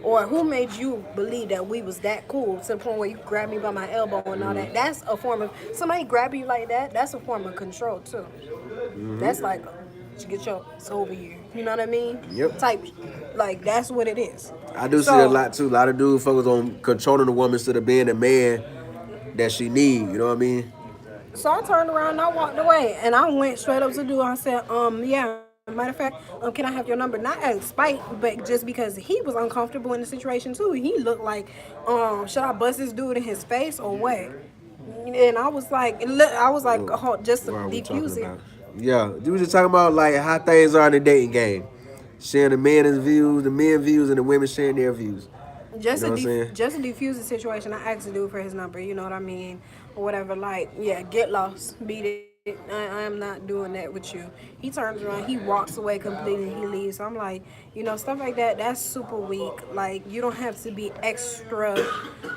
Or who made you believe that we was that cool to the point where you grab me by my elbow and all that? That's a form of, somebody grab you like that, that's a form of control too. That's like, get your ass over here. You know what I mean? Yep. Type, like, that's what it is. I do see a lot too. A lot of dudes focus on controlling the woman instead of being the man that she need. You know what I mean? So I turned around and I walked away. And I went straight up to the dude. I said, yeah. Matter of fact, can I have your number? Not out of spite, but just because he was uncomfortable in the situation too. He looked like, should I bust this dude in his face or what? And I was like, oh, just to What are we defuse talking it. about? Yeah, we was just talking about like how things are in the dating game. Sharing the men's views, the men's views, and the women sharing their views. Just You know to what I'm saying? just to defuse the situation, I asked the dude for his number. You know what I mean, or whatever. Like, yeah, get lost, beat it. I am not doing that with you. He turns around, he walks away completely, he leaves. So I'm like, stuff like that. That's super weak. Like, you don't have to be extra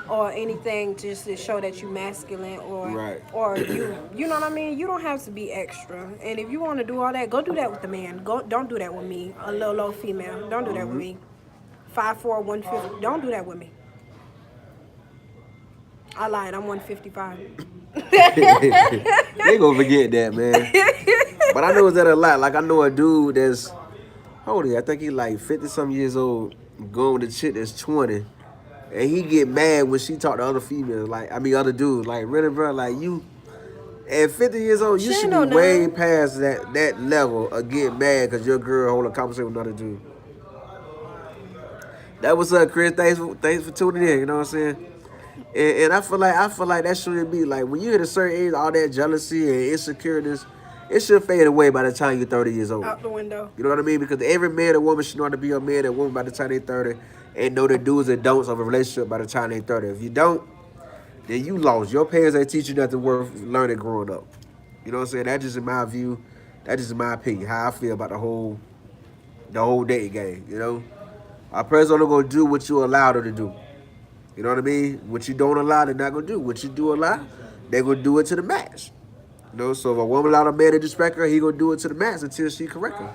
or anything just to show that you're masculine Right. or you know what I mean. You don't have to be extra. And if you want to do all that, go do that with the man. Don't do that with me, a little low female. Don't do that with me. 5'4", 150. Don't do that with me. I lied. I'm 155. They gonna forget that, man. But I know it's that a lot. Like I know a dude that's, how old is he? I think he's like 50-some years old, going with a chick that's 20. And he get mad when she talk to other females, other dudes. Like, really, bro, like you, at 50 years old, you She should ain't be know way nothing. past that level of getting mad because your girl hold a conversation with another dude. That was up, Chris. Thanks for tuning in. You know what I'm saying? And I feel like that shouldn't be like when you hit a certain age, all that jealousy and insecurities, it should fade away by the time you're 30 years old. Out the window. You know what I mean? Because every man and woman should know how to be a man and woman by the time they're 30 and know the do's and don'ts of a relationship by the time they're 30. If you don't, then you lost. Your parents ain't teach you nothing worth learning growing up. You know what I'm saying? That's just in my view. That's just my opinion, how I feel about the whole dating game, you know? A person only gonna do what you allow them to do. You know what I mean? What you don't allow, they're not gonna do. What you do allow, they're gonna do it to the max. You know, so if a woman allow a man to disrespect her, he gonna do it to the max until she correct her.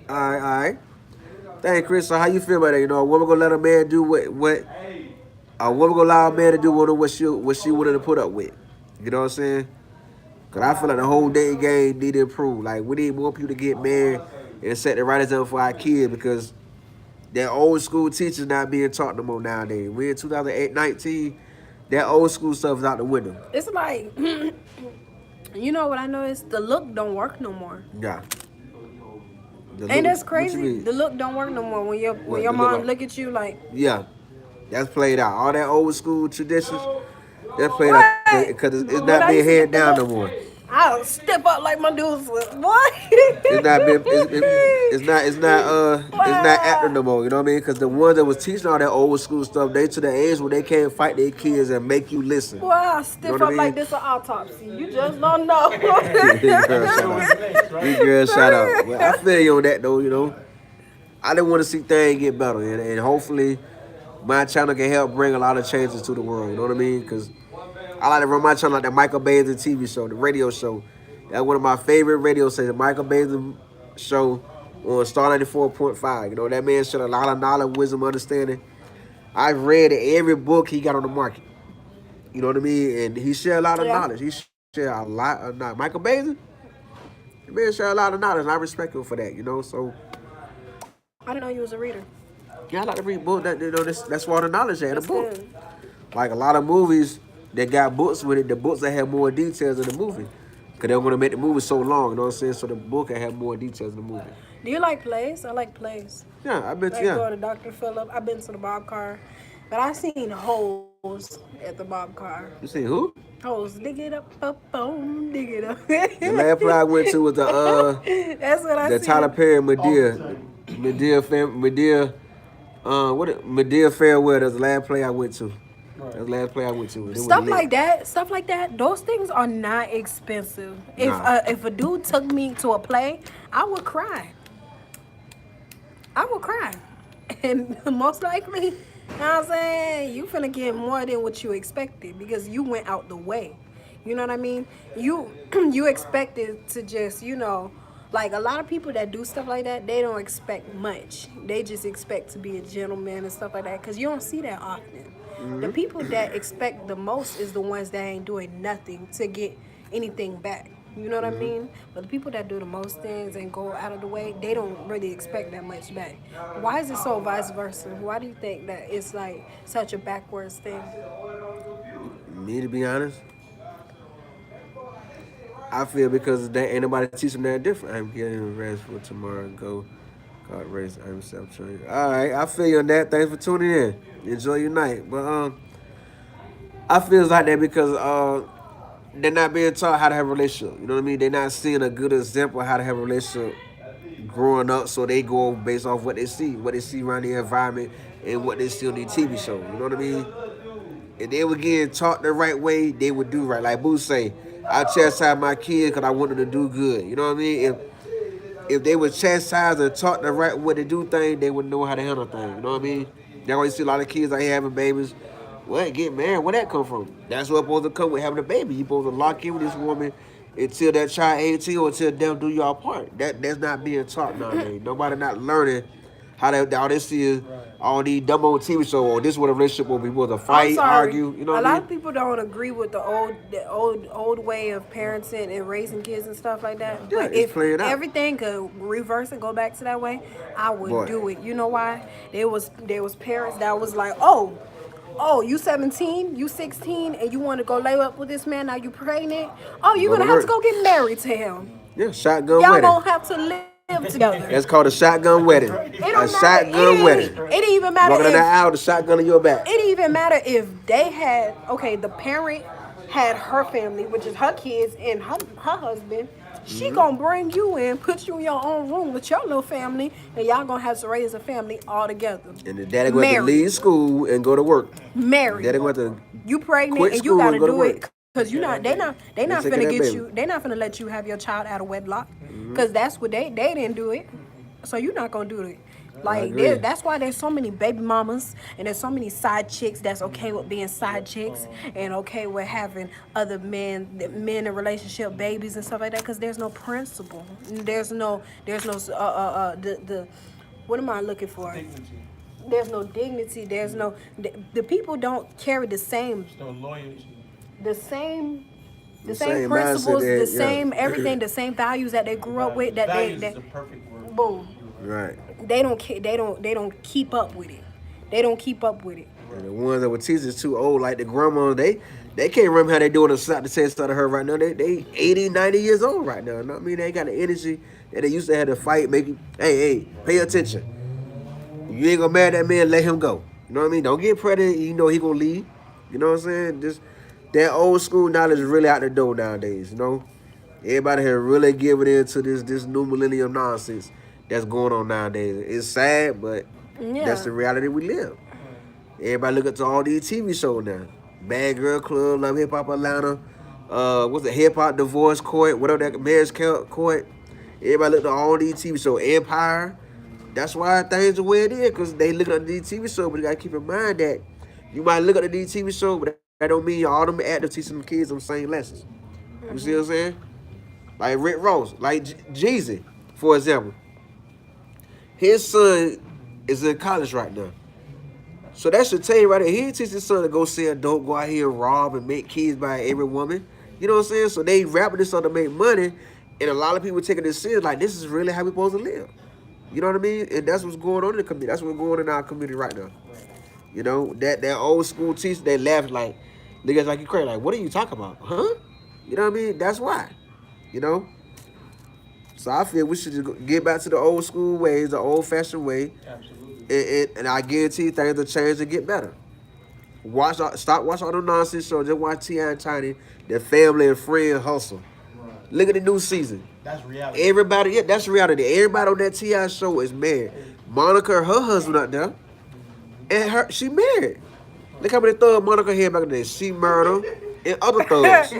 All right. Thank Chris. So how you feel about that? You know, a woman gonna let a man do what a woman gonna allow a man to do what she wanted to put up with. You know what I'm saying? Cause I feel like the whole dating game need to improve. Like we need more people to get married and set the right example for our kids because that old school teachers not being taught no more nowadays. We in 2019, that old school stuff is out the window. It's like, you know what I noticed? The look don't work no more. Yeah. Ain't that's crazy? The look don't work no more when your mom look at you like. Yeah, that's played out. All that old school traditions, that's played out because it's not being handed down no more. I'll step up like my dudes. What? It's not acting no more. You know what I mean? Because the ones that was teaching all that old school stuff, they to the age where they can't fight their kids and make you listen. Well, I'll step up like this an autopsy. You just don't know. You girl, shout out. Well, I feel you on that though. You know, I didn't want to see things get better, and hopefully, my channel can help bring a lot of changes to the world. You know what I mean? Because I like to run my channel like the Michael Basin TV show, the radio show. That's one of my favorite radio stations, the Michael Basin show on Star 94.5. You know, that man shared a lot of knowledge, wisdom, understanding. I've read every book he got on the market. You know what I mean? And he shared a lot of knowledge. He shared a lot of knowledge. Michael Basin, the man shared a lot of knowledge, and I respect him for that, you know? So I didn't know you was a reader. yeah, I like to read books. That, you know, that's where all the knowledge at, the book. Good. Like a lot of movies that got books with it, the books that have more details in the movie. Because they're going to make the movie so long, you know what I'm saying? So the book can have more details in the movie. Do you like plays? I like plays. Yeah, I bet Like you. going to Dr. Phillip. I've been to the Bob Carr. But I've seen holes at the Bob Carr. You see who? Holes. Dig it up, boom, dig it up. The last play I went to was That's what I the see. Tyler Perry Medea Farewell. That's the last play I went to. That's the last play I went to. Stuff like that, those things are not expensive. If a dude took me to a play, I would cry. And most likely, you know what I'm saying, you finna get more than what you expected because you went out the way. You know what I mean? You expected to just, you know, like a lot of people that do stuff like that, they don't expect much. They just expect to be a gentleman and stuff like that because you don't see that often. The people that expect the most is the ones that ain't doing nothing to get anything back. You know what I mean? But the people that do the most things and go out of the way, they don't really expect that much back. Why is it so vice versa? Why do you think that it's like such a backwards thing? Me, to be honest, I feel because there ain't nobody teaching that different. I'm getting rest for tomorrow. Go. God race. I'm self-trained. All right, I feel you on that. Thanks for tuning in. Enjoy your night. But I feel like that because they're not being taught how to have a relationship. You know what I mean? They're not seeing a good example of how to have a relationship growing up, so they go based off what they see around the environment and what they see on the TV show. You know what I mean? If they were getting taught the right way, they would do right. Like Boo say, I chastise my kids because I want them to do good. You know what I mean? If they were chastised and taught the right way to do things, they would know how to handle things. You know what I mean? That's why you see a lot of kids out here having babies. What? Get married? Where that come from? That's what's supposed to come with having a baby. You supposed to lock in with this woman until that child 18 or until them do your part. That's not being taught nowadays. Nobody not learning how all they see is all these dumb old TV shows. Or this is what a relationship will be, was a fight, argue. You know what a I lot mean? of people don't agree with the old way of parenting and raising kids and stuff like that. Yeah, But it's if playing out. everything could reverse and go back to that way, I would do it. You know why? There was parents that was like, oh, you 17, you 16, and you want to go lay up with this man, now you pregnant? Oh, you're going to have to go get married to him. Yeah, shotgun Y'all wedding. going to have to live together. That's called a shotgun wedding. A shotgun wedding. It didn't even matter Walking down if the aisle, the shotgun in your back. it didn't even matter if they had, the parent had her family, which is her kids and her husband. She gonna bring you in, put you in your own room with your little family, and y'all gonna have to raise a family all together. And the daddy going to leave school and go to work. Married. Daddy going to You pregnant quit and you school gotta and go to do work. it Cause they not They finna taking that get baby. you. They not finna let you have your child out of wedlock. Cause that's what they didn't do it. So you're not gonna do it. Like agree. that's why there's so many baby mamas and there's so many side chicks that's okay with being side chicks and okay with having other men in relationship babies and stuff like that. Cause there's no principle. There's no the what am I looking for? There's no dignity. There's no the people don't carry the same No loyalty. the same same principles, mindset, the yeah. same everything, the same values that they grew up with. That Values they is the perfect word. boom. Right. They don't keep up with it. They don't keep up with it. And the ones that were teachers too old, like the grandma, they can't remember how they doing a slap the taste out of her right now. They 80, 90 years old right now. You know what I mean? They ain't got the energy that they used to have to fight, make you, hey, pay attention. You ain't gonna marry that man, let him go. You know what I mean? Don't get pregnant, you know he gonna leave. You know what I'm saying? Just that old school knowledge is really out the door nowadays, you know? Everybody here really giving in to this new millennium nonsense that's going on nowadays. It's sad, but Yeah. that's the reality we live. Everybody look at all these TV shows now. Bad Girl Club, Love Hip Hop Atlanta, what's the Hip Hop Divorce Court, whatever that marriage court. Everybody look at all these TV shows. Empire. That's why things are where it is, because they look at these TV shows, but you gotta keep in mind that you might look at these TV shows, but that don't mean all them actors teaching them kids them same lessons. You see what I'm saying? Like Rick Ross, like Jeezy, for example. His son is in college right now. So that should tell you right there, he didn't teach his son to go sell dope, go out here and rob and make kids by every woman. You know what I'm saying? So they rapping this on to make money, and a lot of people taking this serious, like this is really how we supposed to live. You know what I mean? And that's what's going on in the community. That's what's going on in our community right now. You know, that old school teacher, they laugh like, niggas like you crazy. Like, what are you talking about? Huh? You know what I mean? That's why. You know? So I feel we should just get back to the old school ways, the old fashioned way. Absolutely. And I guarantee you things will change and get better. Stop watching all the nonsense shows. Just watch T.I. and Tiny, their family and friend hustle. Look at the new season. That's reality. Everybody, yeah, that's reality. Everybody on that T.I. show is married. Monica, her husband out there, and she married. Look how many thugs Monica had back in the day. She murdered and other thugs.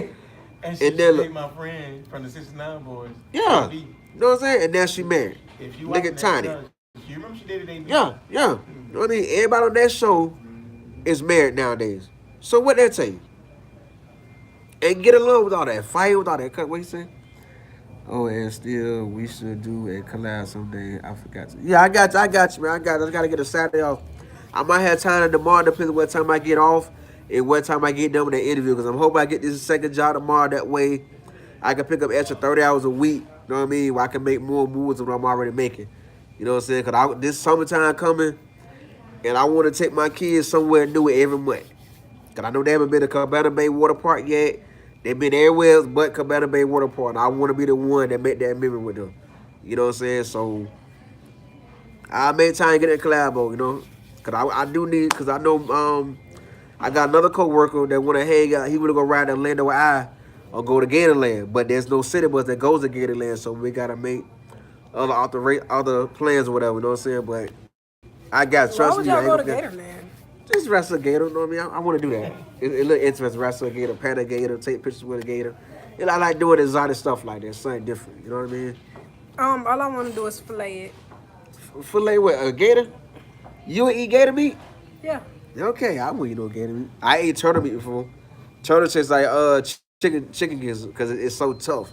And she And then played my friend from the 69 Boys. Yeah. TV. You know what I'm saying? And now she married. If you Look watching at that Tiny. show, you remember she did it? They Yeah. You know what I mean? Everybody on that show is married nowadays. So what that tell you? And get along with all that. Fight with all that. What you say? Oh, and still, we should do a collab someday. I forgot to. Yeah, I got you, man. I just got to get a Saturday off. I might have time tomorrow, depending on what time I get off and what time I get done with the interview. Because I'm hoping I get this second job tomorrow. That way, I can pick up extra 30 hours a week. You know what I mean? Where I can make more moves than what I'm already making. You know what I'm saying? Because this summertime coming, and I want to take my kids somewhere new every month. Because I know they haven't been to Cabana Bay Water Park yet. They've been everywhere else but Cabana Bay Water Park. And I want to be the one that make that memory with them. You know what I'm saying? So, I'll make time to get that collabo, you know? Because I do need, because I know I got another co-worker that want to hang out. He want to go ride to Orlando with I or go to Gatorland. But there's no city bus that goes to Gatorland, so we got to make other plans or whatever, you know what I'm saying? But I got, Why trust would me. y'all I ain't go to gonna- Gatorland? Just wrestle a gator, you know what I mean? I want to do that. It look interesting, wrestle a gator, pet a gator, take pictures with a gator. And I like doing exotic stuff like that, something different, you know what I mean? All I want to do is fillet it. Fillet with a gator? You would eat gator meat? Yeah. Okay, I wouldn't eat no gator meat. I ate turtle meat before. Turtle tastes like chicken gizzard because it's so tough.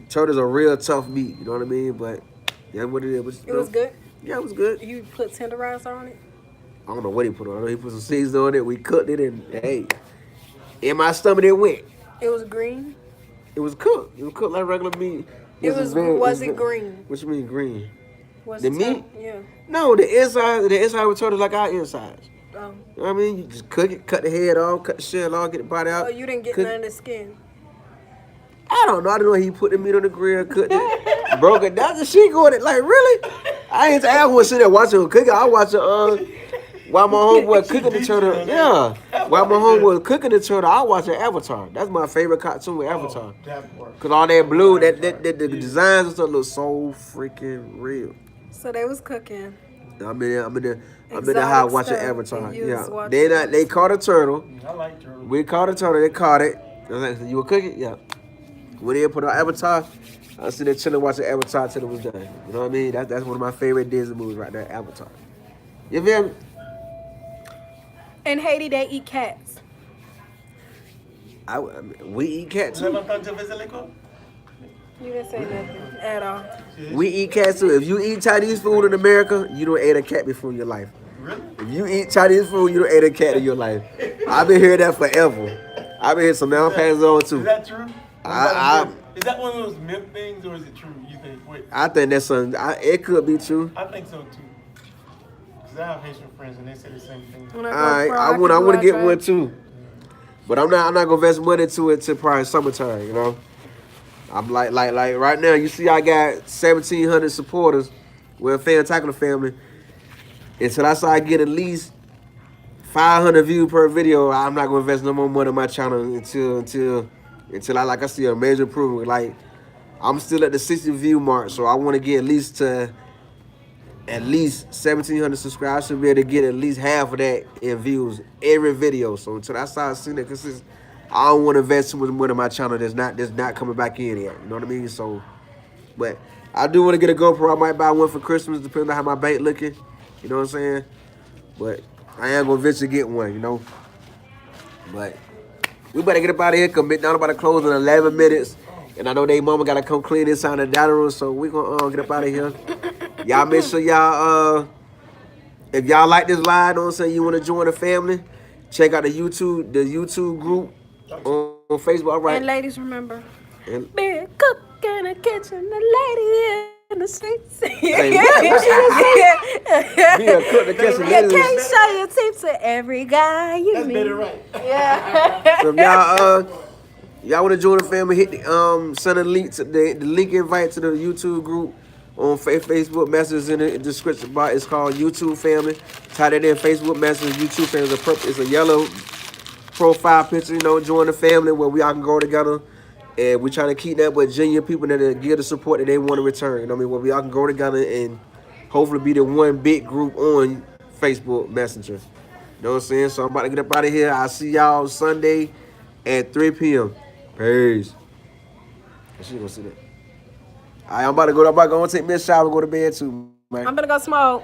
Turtle's a real tough meat, you know what I mean? But yeah, what it is. It was good. Yeah, it was good. You put tenderizer on it. I don't know what he put on it. He put some seasoning on it. We cooked it, and hey, in my stomach it went. It was green. It was cooked. It was cooked like regular meat. Was it green? What you mean green? Was The it meat? Yeah. No, the inside was turtle like our insides. Oh. You know what I mean? You just cook it, cut the head off, cut the shell off, get the body out. Oh, you didn't get cook none of the skin. I don't know. I don't know. He put the meat on the grill, cooked it, broke it down. The shit going it like really? I want to sit there watching her cook it. I watch her while my homeboy cooking the turtle. Yeah, while my homeboy cooking the turtle, I watch her Avatar. That's my favorite cartoon with Avatar. Cause all that blue, that the designs and stuff look so freaking real. So they was cooking. I'm in the Exotic house watching stuff, Avatar. and you was Yeah, watching they caught a turtle. I like turtle. We caught a turtle. They caught it. You were cooking? Yeah. When they put on Avatar, I sit there chilling watching Avatar till it was done. You know what I mean? That's one of my favorite Disney movies right there, Avatar. You feel me? In Haiti, they eat cats. We eat cat ¿No too. es tanto veces le co? You didn't say nothing at all. We eat cats too. If you eat Chinese food in America, you don't ate a cat before in your life. Really? If you eat Chinese food, you don't ate a cat in your life. I've been hearing that forever. I've been hearing some now passing on Is too. that true? Is that one of those myth things, or is it true? You think? Wait, I think that's something. It could be true. I think so too. Cause I have Haitian friends and they say the same thing. When I All go right, cry, I can want do to our get drive. one too. But I'm not gonna invest money into it till probably summertime. You know. I'm like right now. You see, I got 1,700 supporters. We're a Fantacular family. Until I start getting at least 500 views per video, I'm not gonna invest no more money on my channel until I see a major improvement. Like I'm still at the 60 view mark, so I want to get at least 1,700 subscribers. I should be able to get at least half of that in views every video. So until I start seeing it consistent, I don't want to invest too much money on my channel that's not coming back in yet. You know what I mean? So, but I do want to get a GoPro. I might buy one for Christmas, depending on how my bank looking. You know what I'm saying? But I am gonna eventually get one. You know. But we better get up out of here. Cause McDonald's about to close in 11 minutes, and I know they mama gotta come clean this out of the dining room. So we gonna get up out of here. Y'all make sure y'all if y'all like this live, know what I'm saying, you want to join the family, check out the YouTube group on Facebook. All right. And ladies, remember, And- be a cook in the kitchen, the lady in the streets. Hey, what Be a cook to catch the You ladies. can't show your teeth to every guy you That's meet. better, right? Yeah. So if y'all want to join the family, hit the send a link to the link invite to the YouTube group on Facebook message in the description box. It's called YouTube Family. Type it in, Facebook message, YouTube Family. It's a yellow profile picture. You know, join the family where we all can go together. And we're trying to keep that with genuine people that give the support that they want to return. You know what I mean? Where we all can go together and hopefully be the one big group on Facebook Messenger. You know what I'm saying? So I'm about to get up out of here. I'll see y'all Sunday at 3 p.m. Peace. She gonna see that. All right, I'm about to go take me a shower and go to bed too, man. I'm gonna go smoke.